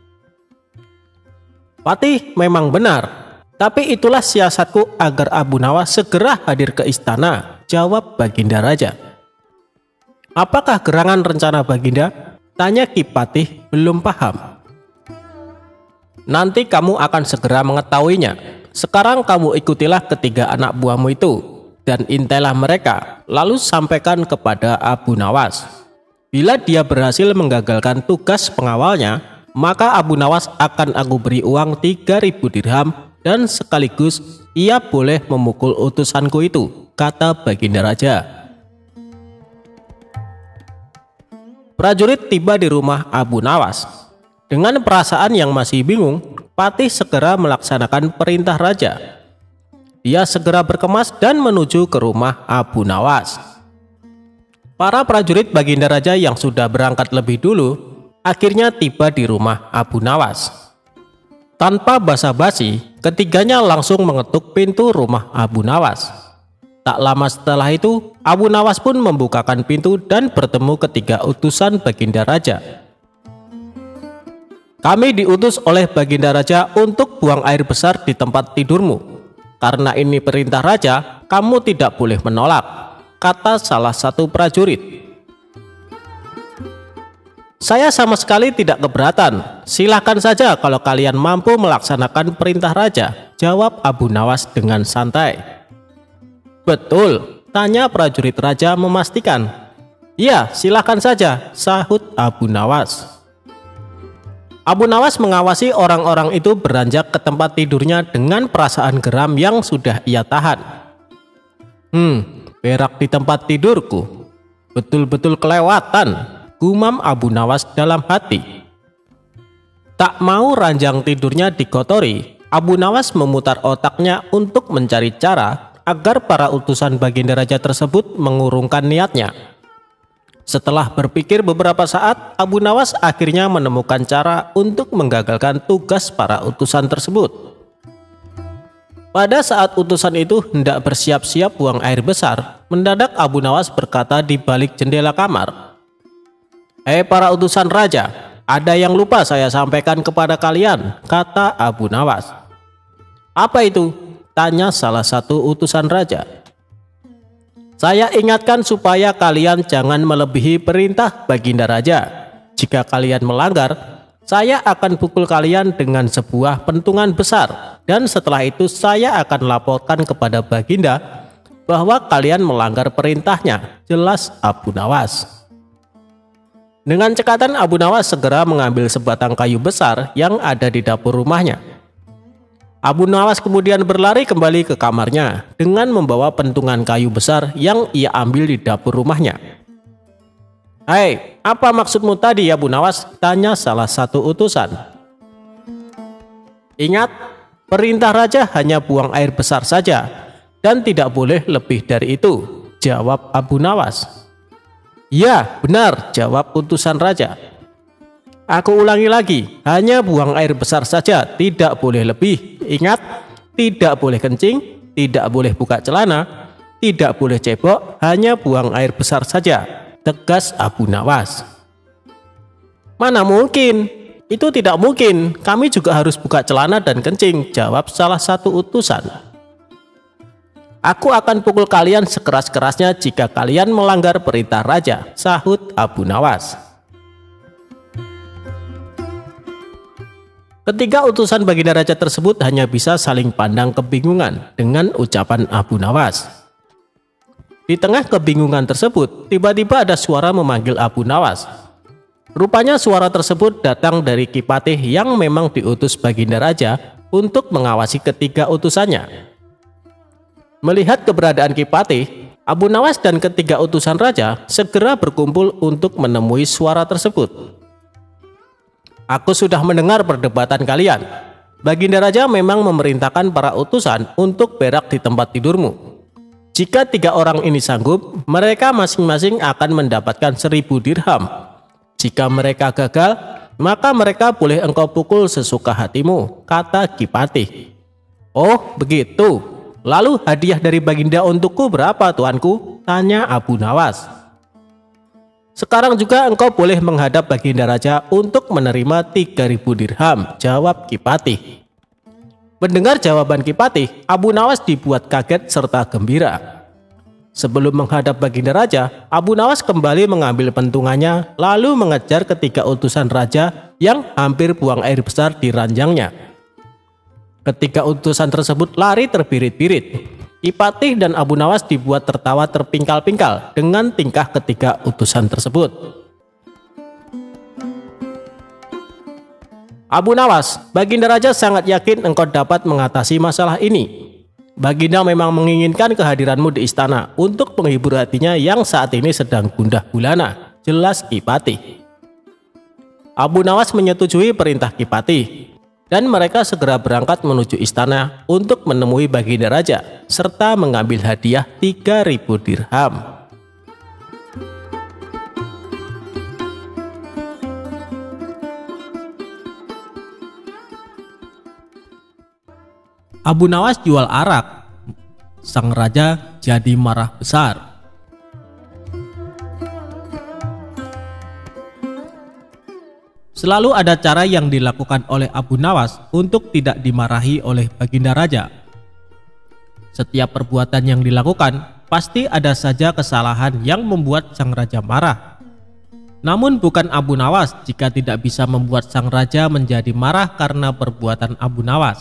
"Patih, memang benar, tapi itulah siasatku agar Abu Nawas segera hadir ke istana," jawab Baginda Raja. "Apakah gerangan rencana Baginda?" tanya Ki Patih belum paham. "Nanti kamu akan segera mengetahuinya. Sekarang kamu ikutilah ketiga anak buahmu itu dan intailah mereka, lalu sampaikan kepada Abu Nawas. Bila dia berhasil menggagalkan tugas pengawalnya, maka Abu Nawas akan aku beri uang 3.000 dirham dan sekaligus ia boleh memukul utusanku itu," kata Baginda Raja. Prajurit tiba di rumah Abu Nawas. Dengan perasaan yang masih bingung, Patih segera melaksanakan perintah raja. Dia segera berkemas dan menuju ke rumah Abu Nawas. Para prajurit Baginda Raja yang sudah berangkat lebih dulu akhirnya tiba di rumah Abu Nawas. Tanpa basa-basi, ketiganya langsung mengetuk pintu rumah Abu Nawas. Tak lama setelah itu, Abu Nawas pun membukakan pintu dan bertemu ketiga utusan Baginda Raja. "Kami diutus oleh Baginda Raja untuk buang air besar di tempat tidurmu. Karena ini perintah Raja, kamu tidak boleh menolak," kata salah satu prajurit. "Saya sama sekali tidak keberatan. Silahkan saja kalau kalian mampu melaksanakan perintah Raja," jawab Abu Nawas dengan santai. "Betul?" tanya prajurit Raja memastikan. "Ya, silahkan saja," sahut Abu Nawas. Abu Nawas mengawasi orang-orang itu beranjak ke tempat tidurnya dengan perasaan geram yang sudah ia tahan. Berak di tempat tidurku. Betul-betul kelewatan," gumam Abu Nawas dalam hati. Tak mau ranjang tidurnya dikotori, Abu Nawas memutar otaknya untuk mencari cara agar para utusan Baginda Raja tersebut mengurungkan niatnya. Setelah berpikir beberapa saat, Abu Nawas akhirnya menemukan cara untuk menggagalkan tugas para utusan tersebut. Pada saat utusan itu hendak bersiap-siap buang air besar, mendadak Abu Nawas berkata di balik jendela kamar, "Hei para utusan Raja, ada yang lupa saya sampaikan kepada kalian," kata Abu Nawas. "Apa itu?" tanya salah satu utusan Raja. "Saya ingatkan supaya kalian jangan melebihi perintah Baginda Raja. Jika kalian melanggar, saya akan pukul kalian dengan sebuah pentungan besar, dan setelah itu saya akan laporkan kepada Baginda bahwa kalian melanggar perintahnya," jelas Abu Nawas. Dengan cekatan, Abu Nawas segera mengambil sebatang kayu besar yang ada di dapur rumahnya. Abu Nawas kemudian berlari kembali ke kamarnya dengan membawa pentungan kayu besar yang ia ambil di dapur rumahnya. "Hei, apa maksudmu tadi Abu Nawas?" tanya salah satu utusan. "Ingat, perintah Raja hanya buang air besar saja dan tidak boleh lebih dari itu," jawab Abu Nawas. "Ya, benar," jawab utusan Raja. "Aku ulangi lagi, hanya buang air besar saja, tidak boleh lebih. Ingat, tidak boleh kencing, tidak boleh buka celana, tidak boleh cebok, hanya buang air besar saja," tegas Abu Nawas. "Mana mungkin? Itu tidak mungkin, kami juga harus buka celana dan kencing," jawab salah satu utusan. "Aku akan pukul kalian sekeras-kerasnya jika kalian melanggar perintah Raja," sahut Abu Nawas. Ketiga utusan Baginda Raja tersebut hanya bisa saling pandang kebingungan dengan ucapan Abu Nawas. Di tengah kebingungan tersebut, tiba-tiba ada suara memanggil Abu Nawas. Rupanya suara tersebut datang dari Ki Patih yang memang diutus Baginda Raja untuk mengawasi ketiga utusannya. Melihat keberadaan Ki Patih, Abu Nawas dan ketiga utusan Raja segera berkumpul untuk menemui suara tersebut. "Aku sudah mendengar perdebatan kalian. Baginda Raja memang memerintahkan para utusan untuk berak di tempat tidurmu. Jika 3 orang ini sanggup, mereka masing-masing akan mendapatkan 1.000 dirham. Jika mereka gagal, maka mereka boleh engkau pukul sesuka hatimu," kata Ki Patih. Oh, begitu. Lalu hadiah dari Baginda untukku berapa, tuanku? Tanya Abu Nawas. Sekarang juga engkau boleh menghadap Baginda Raja untuk menerima 3.000 dirham, jawab Kipatih. Mendengar jawaban Kipatih, Abu Nawas dibuat kaget serta gembira. Sebelum menghadap Baginda Raja, Abu Nawas kembali mengambil pentungannya lalu mengejar ketiga utusan raja yang hampir buang air besar di ranjangnya. Ketiga utusan tersebut lari terbirit-birit. Kipatih dan Abu Nawas dibuat tertawa terpingkal-pingkal dengan tingkah ketiga utusan tersebut. Abu Nawas, Baginda Raja sangat yakin engkau dapat mengatasi masalah ini. Baginda memang menginginkan kehadiranmu di istana untuk menghibur hatinya yang saat ini sedang gundah gulana, jelas Kipatih. Abu Nawas menyetujui perintah Kipatih. Dan mereka segera berangkat menuju istana untuk menemui Baginda Raja serta mengambil hadiah 3.000 dirham. Abu Nawas jual arak. Sang raja jadi marah besar. Selalu ada cara yang dilakukan oleh Abu Nawas untuk tidak dimarahi oleh Baginda Raja. Setiap perbuatan yang dilakukan pasti ada saja kesalahan yang membuat sang raja marah. Namun bukan Abu Nawas jika tidak bisa membuat sang raja menjadi marah karena perbuatan Abu Nawas.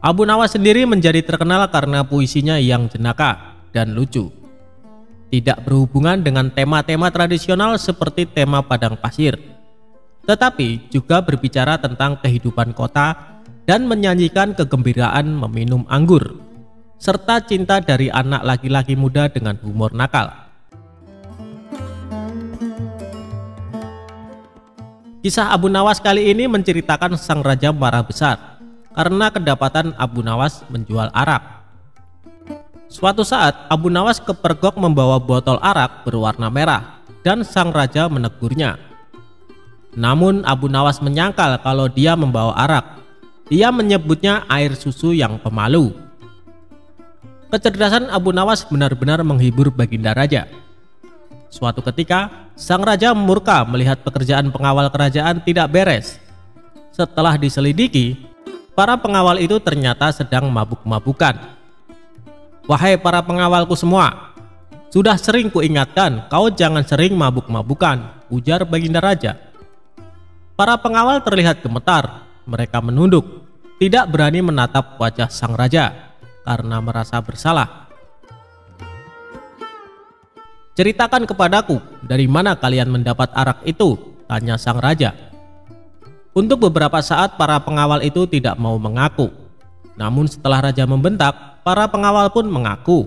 Abu Nawas sendiri menjadi terkenal karena puisinya yang jenaka dan lucu. Tidak berhubungan dengan tema-tema tradisional seperti tema padang pasir, tetapi juga berbicara tentang kehidupan kota dan menyanyikan kegembiraan meminum anggur, serta cinta dari anak laki-laki muda dengan humor nakal. Kisah Abu Nawas kali ini menceritakan sang raja marah besar karena kedapatan Abu Nawas menjual arak. Suatu saat Abu Nawas kepergok membawa botol arak berwarna merah dan sang raja menegurnya. Namun Abu Nawas menyangkal kalau dia membawa arak. Dia menyebutnya air susu yang pemalu. Kecerdasan Abu Nawas benar-benar menghibur Baginda Raja. Suatu ketika sang raja murka melihat pekerjaan pengawal kerajaan tidak beres. Setelah diselidiki, para pengawal itu ternyata sedang mabuk-mabukan. Wahai para pengawalku semua, sudah sering kuingatkan kau jangan sering mabuk-mabukan, ujar Baginda Raja. Para pengawal terlihat gemetar, mereka menunduk, tidak berani menatap wajah sang raja karena merasa bersalah. Ceritakan kepadaku, dari mana kalian mendapat arak itu? Tanya sang raja. Untuk beberapa saat para pengawal itu tidak mau mengaku. Namun setelah raja membentak, para pengawal pun mengaku.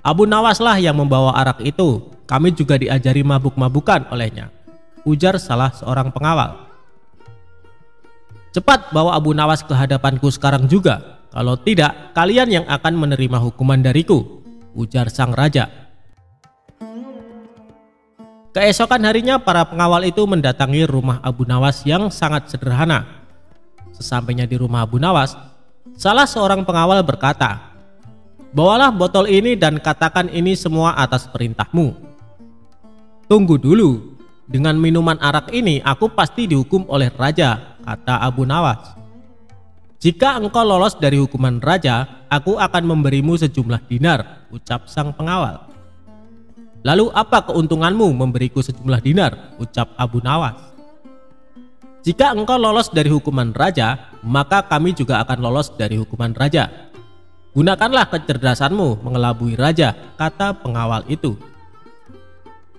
Abu Nawas lah yang membawa arak itu, kami juga diajari mabuk-mabukan olehnya, ujar salah seorang pengawal. Cepat bawa Abu Nawas ke hadapanku sekarang juga, kalau tidak kalian yang akan menerima hukuman dariku, ujar sang raja. Keesokan harinya para pengawal itu mendatangi rumah Abu Nawas yang sangat sederhana. Sesampainya di rumah Abu Nawas, salah seorang pengawal berkata, "Bawalah botol ini dan katakan ini semua atas perintahmu." "Tunggu dulu, dengan minuman arak ini aku pasti dihukum oleh raja," kata Abu Nawas. "Jika engkau lolos dari hukuman raja, aku akan memberimu sejumlah dinar," ucap sang pengawal. "Lalu apa keuntunganmu memberiku sejumlah dinar?" ucap Abu Nawas. "Jika engkau lolos dari hukuman raja, maka kami juga akan lolos dari hukuman raja. Gunakanlah kecerdasanmu mengelabui raja," kata pengawal itu.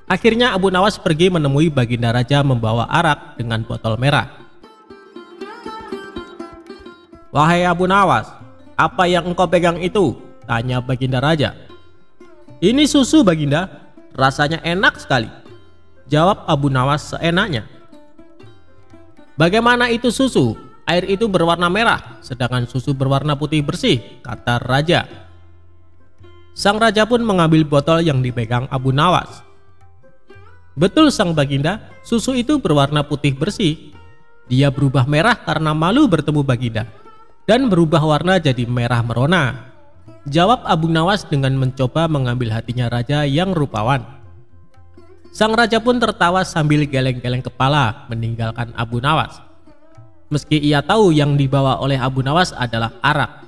Akhirnya Abu Nawas pergi menemui Baginda Raja membawa arak dengan botol merah. "Wahai Abu Nawas, apa yang engkau pegang itu?" tanya Baginda Raja. "Ini susu, Baginda, rasanya enak sekali," jawab Abu Nawas seenaknya. "Bagaimana itu susu? Air itu berwarna merah, sedangkan susu berwarna putih bersih," kata raja. Sang raja pun mengambil botol yang dipegang Abu Nawas. "Betul sang Baginda, susu itu berwarna putih bersih. Dia berubah merah karena malu bertemu Baginda dan berubah warna jadi merah merona. Jawab Abu Nawas dengan mencoba mengambil hatinya raja yang rupawan. Sang raja pun tertawa sambil geleng-geleng kepala meninggalkan Abu Nawas. Meski ia tahu yang dibawa oleh Abu Nawas adalah arak.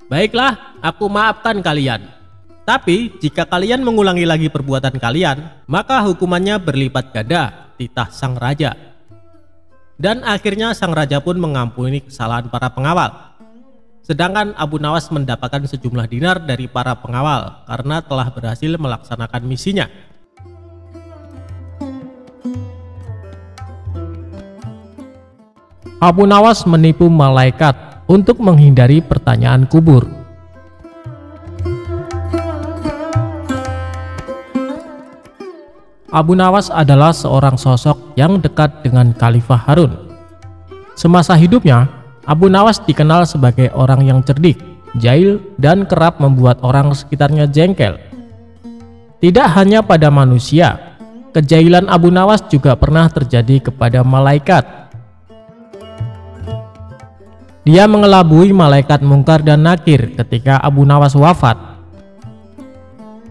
Baiklah, aku maafkan kalian. Tapi jika kalian mengulangi lagi perbuatan kalian, maka hukumannya berlipat ganda, titah sang raja. Dan akhirnya sang raja pun mengampuni kesalahan para pengawal. Sedangkan Abu Nawas mendapatkan sejumlah dinar dari para pengawal karena telah berhasil melaksanakan misinya. Abu Nawas menipu malaikat untuk menghindari pertanyaan kubur. Abu Nawas adalah seorang sosok yang dekat dengan Khalifah Harun. Semasa hidupnya, Abu Nawas dikenal sebagai orang yang cerdik, jahil, dan kerap membuat orang sekitarnya jengkel. Tidak hanya pada manusia, kejahilan Abu Nawas juga pernah terjadi kepada malaikat. Dia mengelabui malaikat Mungkar dan Nakir ketika Abu Nawas wafat.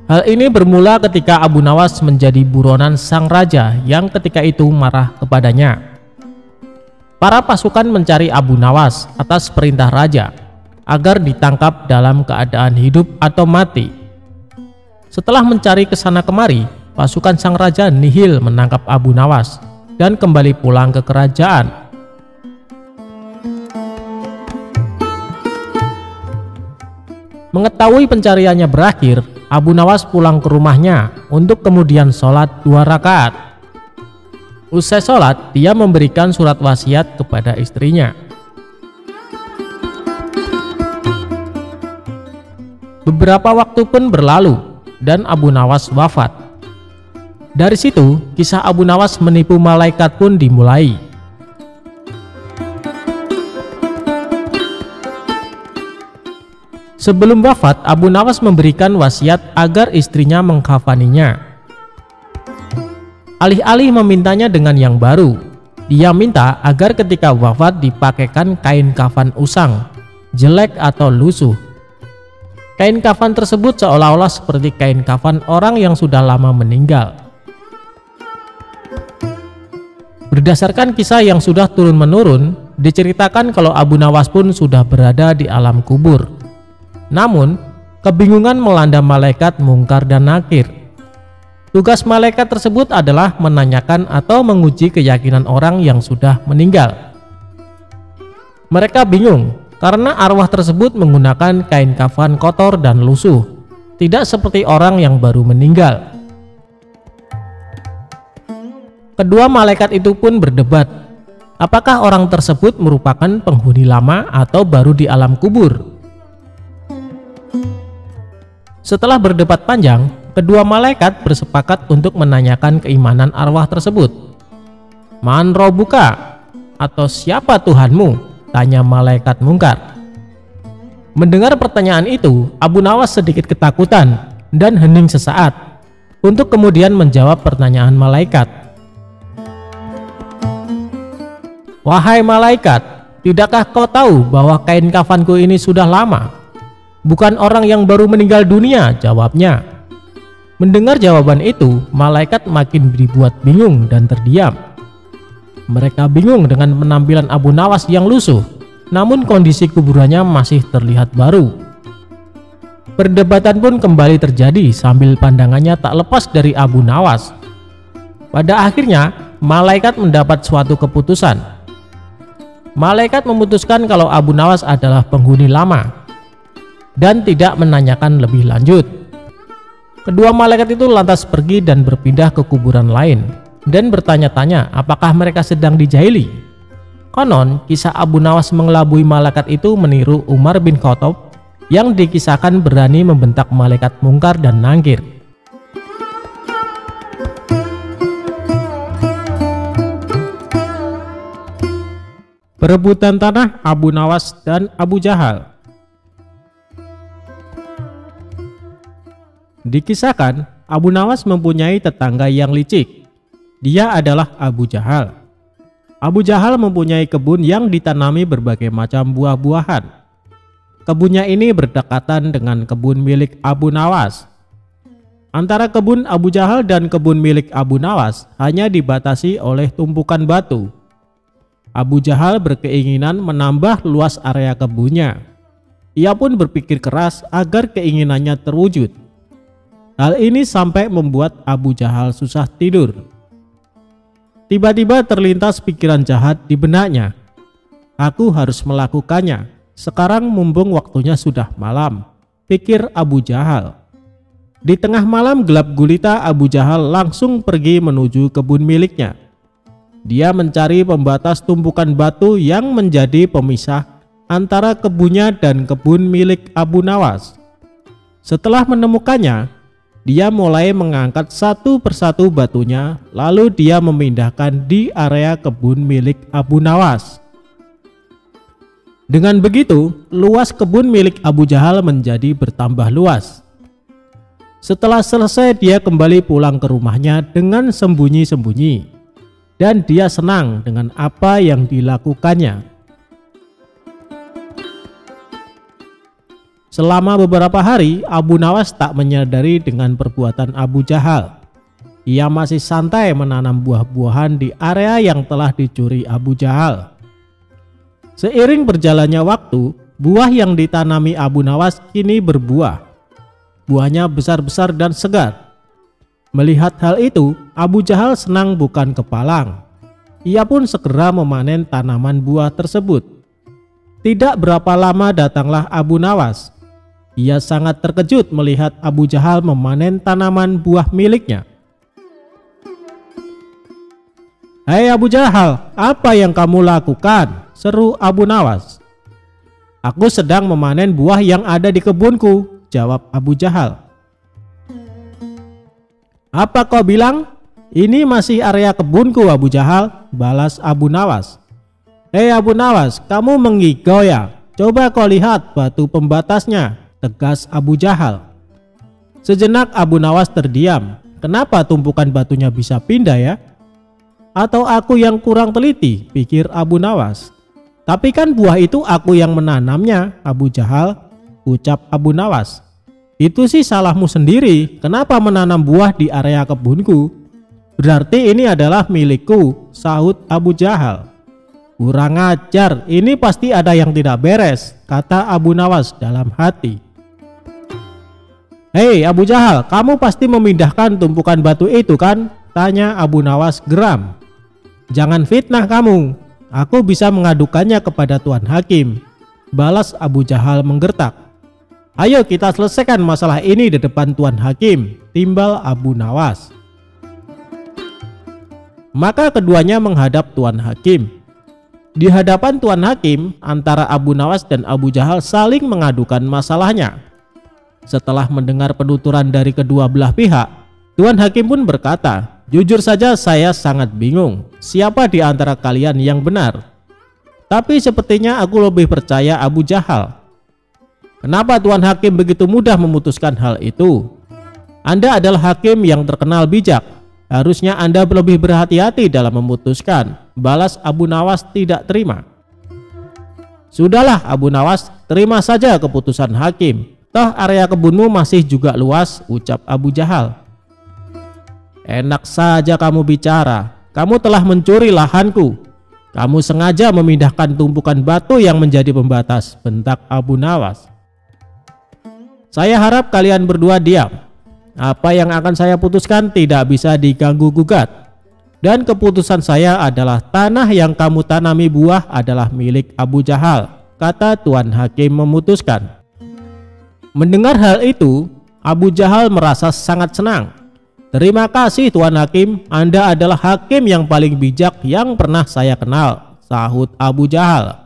Hal ini bermula ketika Abu Nawas menjadi buronan sang raja yang ketika itu marah kepadanya. Para pasukan mencari Abu Nawas atas perintah raja agar ditangkap dalam keadaan hidup atau mati. Setelah mencari kesana kemari, pasukan sang raja nihil menangkap Abu Nawas dan kembali pulang ke kerajaan. Mengetahui pencariannya berakhir, Abu Nawas pulang ke rumahnya untuk kemudian sholat 2 rakaat. Usai sholat, dia memberikan surat wasiat kepada istrinya. Beberapa waktu pun berlalu dan Abu Nawas wafat. Dari situ, kisah Abu Nawas menipu malaikat pun dimulai. Sebelum wafat, Abu Nawas memberikan wasiat agar istrinya mengkafaninya. Alih-alih memintanya dengan yang baru, dia minta agar ketika wafat dipakaikan kain kafan usang, jelek atau lusuh. Kain kafan tersebut seolah-olah seperti kain kafan orang yang sudah lama meninggal. Berdasarkan kisah yang sudah turun-menurun, diceritakan kalau Abu Nawas pun sudah berada di alam kubur. Namun, kebingungan melanda malaikat Mungkar dan Nakir. Tugas malaikat tersebut adalah menanyakan atau menguji keyakinan orang yang sudah meninggal. Mereka bingung karena arwah tersebut menggunakan kain kafan kotor dan lusuh, tidak seperti orang yang baru meninggal. Kedua malaikat itu pun berdebat, apakah orang tersebut merupakan penghuni lama atau baru di alam kubur. Setelah berdebat panjang, kedua malaikat bersepakat untuk menanyakan keimanan arwah tersebut. Man robuka, atau siapa Tuhanmu? Tanya malaikat Mungkar. Mendengar pertanyaan itu, Abu Nawas sedikit ketakutan dan hening sesaat untuk kemudian menjawab pertanyaan malaikat. Wahai malaikat, tidakkah kau tahu bahwa kain kafanku ini sudah lama? Bukan orang yang baru meninggal dunia, jawabnya. Mendengar jawaban itu, malaikat makin dibuat bingung dan terdiam. Mereka bingung dengan penampilan Abu Nawas yang lusuh, namun kondisi kuburannya masih terlihat baru. Perdebatan pun kembali terjadi sambil pandangannya tak lepas dari Abu Nawas. Pada akhirnya, malaikat mendapat suatu keputusan. Malaikat memutuskan kalau Abu Nawas adalah penghuni lama dan tidak menanyakan lebih lanjut. Kedua malaikat itu lantas pergi dan berpindah ke kuburan lain dan bertanya-tanya apakah mereka sedang dijahili. Konon, kisah Abu Nawas mengelabui malaikat itu meniru Umar bin Khattab yang dikisahkan berani membentak malaikat Mungkar dan Nakir. Perebutan tanah Abu Nawas dan Abu Jahal. Dikisahkan, Abu Nawas mempunyai tetangga yang licik. Dia adalah Abu Jahal. Abu Jahal mempunyai kebun yang ditanami berbagai macam buah-buahan. Kebunnya ini berdekatan dengan kebun milik Abu Nawas. Antara kebun Abu Jahal dan kebun milik Abu Nawas hanya dibatasi oleh tumpukan batu. Abu Jahal berkeinginan menambah luas area kebunnya. Ia pun berpikir keras agar keinginannya terwujud. Hal ini sampai membuat Abu Jahal susah tidur. Tiba-tiba terlintas pikiran jahat di benaknya. Aku harus melakukannya. Sekarang mumpung waktunya sudah malam, pikir Abu Jahal. Di tengah malam gelap gulita, Abu Jahal langsung pergi menuju kebun miliknya. Dia mencari pembatas tumpukan batu yang menjadi pemisah antara kebunnya dan kebun milik Abu Nawas. Setelah menemukannya, dia mulai mengangkat satu persatu batunya, lalu dia memindahkan di area kebun milik Abu Nawas. Dengan begitu, luas kebun milik Abu Jahal menjadi bertambah luas. Setelah selesai, dia kembali pulang ke rumahnya dengan sembunyi-sembunyi, dan dia senang dengan apa yang dilakukannya. Selama beberapa hari, Abu Nawas tak menyadari dengan perbuatan Abu Jahal. Ia masih santai menanam buah-buahan di area yang telah dicuri Abu Jahal. Seiring berjalannya waktu, buah yang ditanami Abu Nawas kini berbuah. Buahnya besar-besar dan segar. Melihat hal itu, Abu Jahal senang bukan kepalang. Ia pun segera memanen tanaman buah tersebut. Tidak berapa lama datanglah Abu Nawas. Ia sangat terkejut melihat Abu Jahal memanen tanaman buah miliknya. "Hei Abu Jahal, apa yang kamu lakukan?" seru Abu Nawas. "Aku sedang memanen buah yang ada di kebunku," jawab Abu Jahal. "Apa kau bilang? Ini masih area kebunku, Abu Jahal," balas Abu Nawas. "Hei Abu Nawas, kamu mengigau ya? Coba kau lihat batu pembatasnya," tegas Abu Jahal. Sejenak Abu Nawas terdiam. Kenapa tumpukan batunya bisa pindah ya? Atau aku yang kurang teliti, pikir Abu Nawas. Tapi kan buah itu aku yang menanamnya, Abu Jahal, ucap Abu Nawas. Itu sih salahmu sendiri, kenapa menanam buah di area kebunku? Berarti ini adalah milikku, sahut Abu Jahal. Kurang ajar, ini pasti ada yang tidak beres, kata Abu Nawas dalam hati. Hei Abu Jahal, kamu pasti memindahkan tumpukan batu itu kan? Tanya Abu Nawas geram. Jangan fitnah kamu, aku bisa mengadukannya kepada Tuan Hakim, balas Abu Jahal menggertak. Ayo kita selesaikan masalah ini di depan Tuan Hakim, timbal Abu Nawas. Maka keduanya menghadap Tuan Hakim. Di hadapan Tuan Hakim, antara Abu Nawas dan Abu Jahal saling mengadukan masalahnya. Setelah mendengar penuturan dari kedua belah pihak, Tuan Hakim pun berkata, jujur saja saya sangat bingung siapa di antara kalian yang benar. Tapi sepertinya aku lebih percaya Abu Jahal. Kenapa Tuan Hakim begitu mudah memutuskan hal itu? Anda adalah hakim yang terkenal bijak. Harusnya Anda lebih berhati-hati dalam memutuskan, balas Abu Nawas tidak terima. Sudahlah Abu Nawas, terima saja keputusan hakim. Toh area kebunmu masih juga luas, ucap Abu Jahal. Enak saja kamu bicara, kamu telah mencuri lahanku. Kamu sengaja memindahkan tumpukan batu yang menjadi pembatas, bentak Abu Nawas. Saya harap kalian berdua diam. Apa yang akan saya putuskan tidak bisa diganggu gugat. Dan keputusan saya adalah tanah yang kamu tanami buah adalah milik Abu Jahal, kata Tuan Hakim memutuskan. Mendengar hal itu, Abu Jahal merasa sangat senang. Terima kasih Tuan Hakim, Anda adalah hakim yang paling bijak yang pernah saya kenal, sahut Abu Jahal.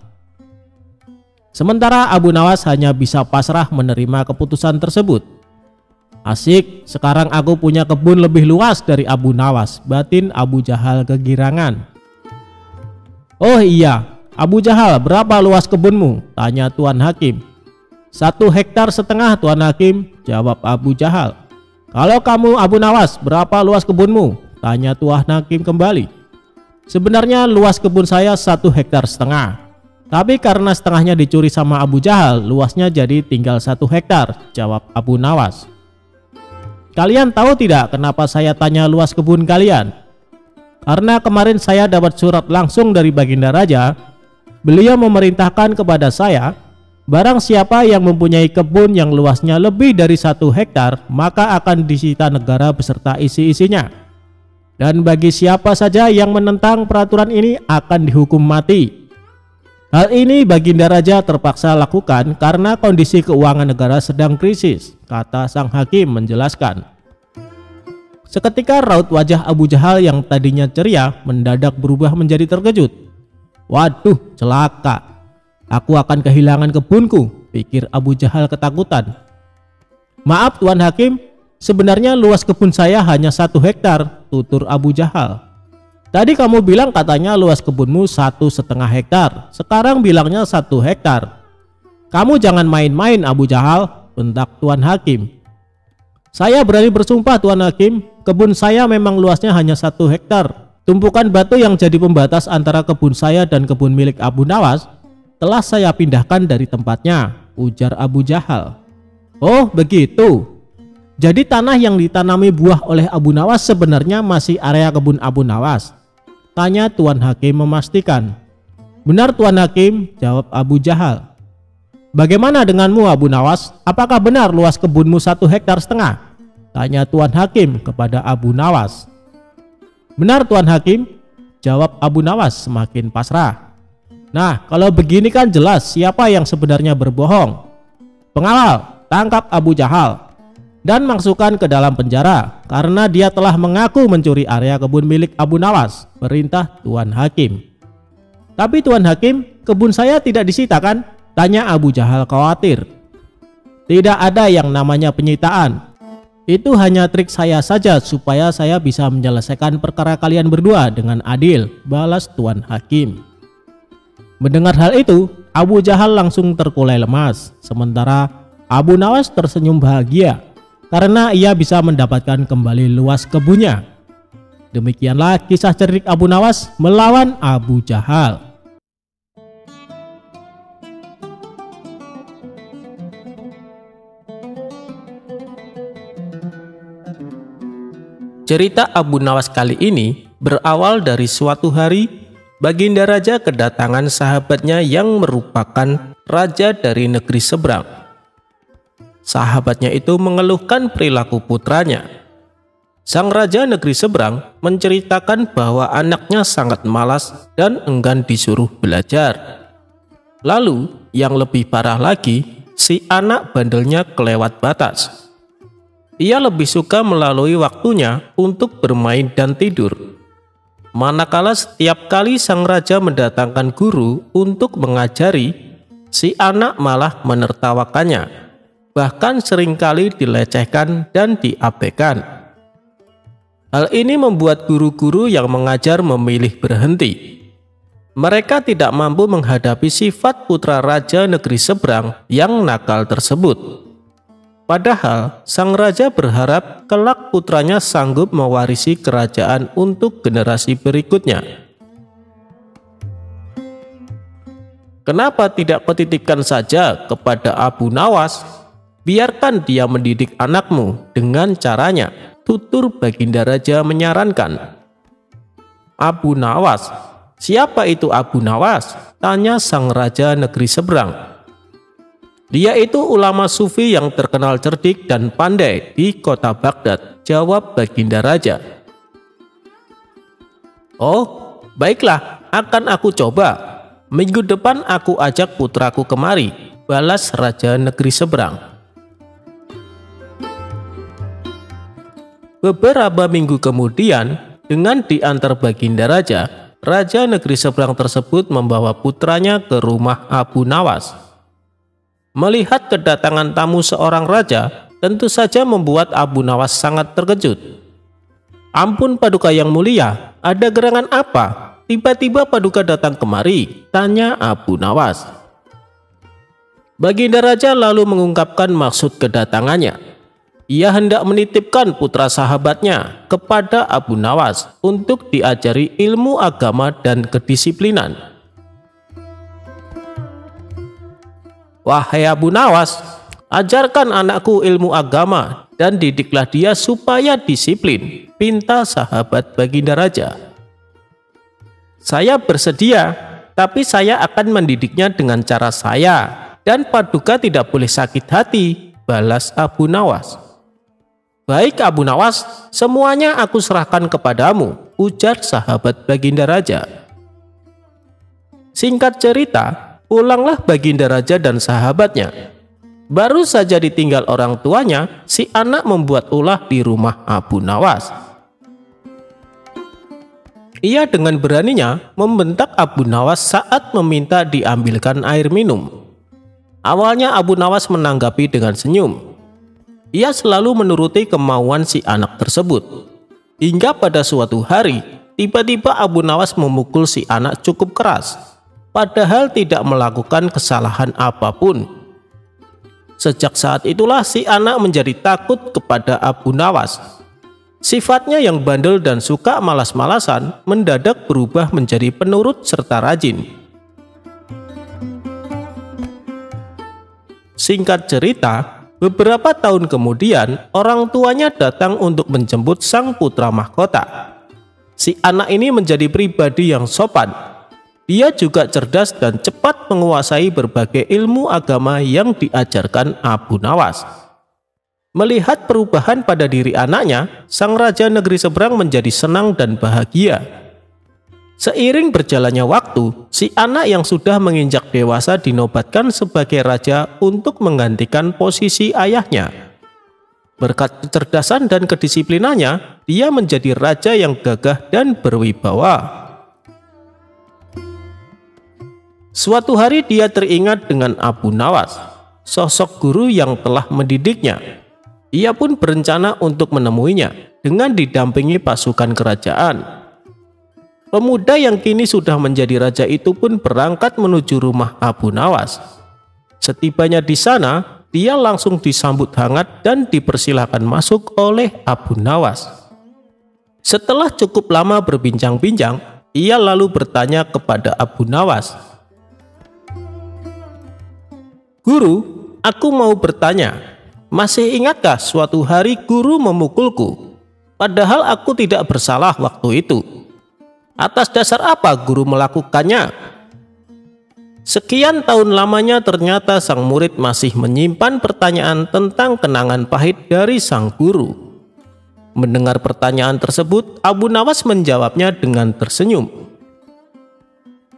Sementara Abu Nawas hanya bisa pasrah menerima keputusan tersebut. Asik, sekarang aku punya kebun lebih luas dari Abu Nawas, batin Abu Jahal kegirangan. Oh iya, Abu Jahal, berapa luas kebunmu? Tanya Tuan Hakim. 1,5 hektar Tuan Hakim, jawab Abu Jahal. Kalau kamu Abu Nawas, berapa luas kebunmu? Tanya Tuan Hakim kembali. Sebenarnya luas kebun saya 1,5 hektar, tapi karena setengahnya dicuri sama Abu Jahal, luasnya jadi tinggal 1 hektar, jawab Abu Nawas. Kalian tahu tidak kenapa saya tanya luas kebun kalian? Karena kemarin saya dapat surat langsung dari Baginda Raja. Beliau memerintahkan kepada saya, barang siapa yang mempunyai kebun yang luasnya lebih dari 1 hektar, maka akan disita negara beserta isi-isinya. Dan bagi siapa saja yang menentang peraturan ini akan dihukum mati. Hal ini Baginda Raja terpaksa lakukan karena kondisi keuangan negara sedang krisis, kata sang hakim menjelaskan. Seketika raut wajah Abu Jahal yang tadinya ceria mendadak berubah menjadi terkejut. Waduh, celaka. Aku akan kehilangan kebunku, pikir Abu Jahal ketakutan. Maaf Tuan Hakim, sebenarnya luas kebun saya hanya 1 hektar, tutur Abu Jahal. Tadi kamu bilang katanya luas kebunmu 1,5 hektar, sekarang bilangnya 1 hektar. Kamu jangan main-main Abu Jahal, bentak Tuan Hakim. Saya berani bersumpah Tuan Hakim, kebun saya memang luasnya hanya 1 hektar. Tumpukan batu yang jadi pembatas antara kebun saya dan kebun milik Abu Nawas telah saya pindahkan dari tempatnya, ujar Abu Jahal. Oh begitu. Jadi tanah yang ditanami buah oleh Abu Nawas sebenarnya masih area kebun Abu Nawas? Tanya Tuan Hakim memastikan. Benar Tuan Hakim, jawab Abu Jahal. Bagaimana denganmu Abu Nawas? Apakah benar luas kebunmu 1,5 hektar? Tanya Tuan Hakim kepada Abu Nawas. Benar Tuan Hakim, jawab Abu Nawas semakin pasrah. Nah kalau begini kan jelas siapa yang sebenarnya berbohong. Pengawal, tangkap Abu Jahal dan masukkan ke dalam penjara karena dia telah mengaku mencuri area kebun milik Abu Nawas, perintah Tuan Hakim. Tapi Tuan Hakim, kebun saya tidak disita kan? Tanya Abu Jahal khawatir. Tidak ada yang namanya penyitaan. Itu hanya trik saya saja supaya saya bisa menyelesaikan perkara kalian berdua dengan adil, balas Tuan Hakim. Mendengar hal itu, Abu Jahal langsung terkulai lemas, sementara Abu Nawas tersenyum bahagia karena ia bisa mendapatkan kembali luas kebunnya. Demikianlah kisah cerdik Abu Nawas melawan Abu Jahal. Cerita Abu Nawas kali ini berawal dari suatu hari Baginda Raja kedatangan sahabatnya yang merupakan raja dari negeri seberang. Sahabatnya itu mengeluhkan perilaku putranya. Sang raja negeri seberang menceritakan bahwa anaknya sangat malas dan enggan disuruh belajar. Lalu yang lebih parah lagi, si anak bandelnya kelewat batas. Ia lebih suka melalui waktunya untuk bermain dan tidur. Manakala setiap kali sang raja mendatangkan guru untuk mengajari, si anak malah menertawakannya, bahkan seringkali dilecehkan dan diabaikan. Hal ini membuat guru-guru yang mengajar memilih berhenti. Mereka tidak mampu menghadapi sifat putra raja negeri seberang yang nakal tersebut. Padahal sang raja berharap kelak putranya sanggup mewarisi kerajaan untuk generasi berikutnya. Kenapa tidak petitipkan saja kepada Abu Nawas? Biarkan dia mendidik anakmu dengan caranya, tutur Baginda Raja menyarankan. Abu Nawas? Siapa itu Abu Nawas? Tanya sang raja negeri seberang. Dia itu ulama sufi yang terkenal cerdik dan pandai di kota Baghdad, jawab Baginda Raja. Oh, baiklah, akan aku coba. Minggu depan aku ajak putraku kemari, balas raja negeri seberang. Beberapa minggu kemudian, dengan diantar Baginda Raja, raja negeri seberang tersebut membawa putranya ke rumah Abu Nawas. Melihat kedatangan tamu seorang raja, tentu saja membuat Abu Nawas sangat terkejut. Ampun Paduka yang mulia, ada gerangan apa? Tiba-tiba Paduka datang kemari, tanya Abu Nawas. Baginda Raja lalu mengungkapkan maksud kedatangannya. Ia hendak menitipkan putra sahabatnya kepada Abu Nawas untuk diajari ilmu agama dan kedisiplinan. "Wahai Abu Nawas, ajarkan anakku ilmu agama dan didiklah dia supaya disiplin," pinta sahabat Baginda Raja. "Saya bersedia, tapi saya akan mendidiknya dengan cara saya, dan Paduka tidak boleh sakit hati," balas Abu Nawas. "Baik Abu Nawas, semuanya aku serahkan kepadamu," ujar sahabat Baginda Raja. Singkat cerita, pulanglah Baginda Raja dan sahabatnya. Baru saja ditinggal orang tuanya, si anak membuat ulah di rumah Abu Nawas. Ia dengan beraninya membentak Abu Nawas saat meminta diambilkan air minum. Awalnya Abu Nawas menanggapi dengan senyum. Ia selalu menuruti kemauan si anak tersebut. Hingga pada suatu hari, tiba-tiba Abu Nawas memukul si anak cukup keras, padahal tidak melakukan kesalahan apapun. Sejak saat itulah si anak menjadi takut kepada Abu Nawas. Sifatnya yang bandel dan suka malas-malasan mendadak berubah menjadi penurut serta rajin. Singkat cerita, beberapa tahun kemudian orang tuanya datang untuk menjemput sang putra mahkota. Si anak ini menjadi pribadi yang sopan. Dia juga cerdas dan cepat menguasai berbagai ilmu agama yang diajarkan Abu Nawas. Melihat perubahan pada diri anaknya, sang raja negeri seberang menjadi senang dan bahagia. Seiring berjalannya waktu, si anak yang sudah menginjak dewasa dinobatkan sebagai raja untuk menggantikan posisi ayahnya. Berkat kecerdasan dan kedisiplinannya, dia menjadi raja yang gagah dan berwibawa. Suatu hari dia teringat dengan Abu Nawas, sosok guru yang telah mendidiknya. Ia pun berencana untuk menemuinya dengan didampingi pasukan kerajaan. Pemuda yang kini sudah menjadi raja itu pun berangkat menuju rumah Abu Nawas. Setibanya di sana, dia langsung disambut hangat dan dipersilakan masuk oleh Abu Nawas. Setelah cukup lama berbincang-bincang, ia lalu bertanya kepada Abu Nawas, "Guru, aku mau bertanya, masih ingatkah suatu hari guru memukulku? Padahal aku tidak bersalah waktu itu. Atas dasar apa guru melakukannya?" Sekian tahun lamanya ternyata sang murid masih menyimpan pertanyaan tentang kenangan pahit dari sang guru. Mendengar pertanyaan tersebut, Abu Nawas menjawabnya dengan tersenyum.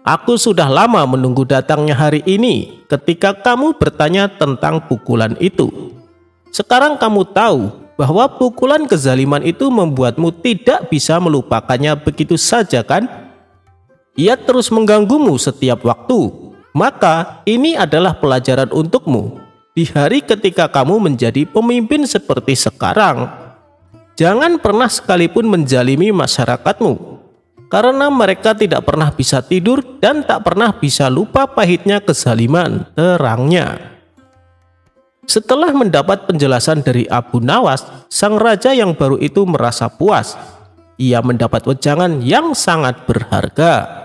"Aku sudah lama menunggu datangnya hari ini ketika kamu bertanya tentang pukulan itu. Sekarang kamu tahu bahwa pukulan kezaliman itu membuatmu tidak bisa melupakannya begitu saja, kan? Ia terus mengganggumu setiap waktu. Maka ini adalah pelajaran untukmu di hari ketika kamu menjadi pemimpin seperti sekarang. Jangan pernah sekalipun menzalimi masyarakatmu, karena mereka tidak pernah bisa tidur dan tak pernah bisa lupa pahitnya kezaliman," terangnya. Setelah mendapat penjelasan dari Abu Nawas, sang raja yang baru itu merasa puas. Ia mendapat wejangan yang sangat berharga.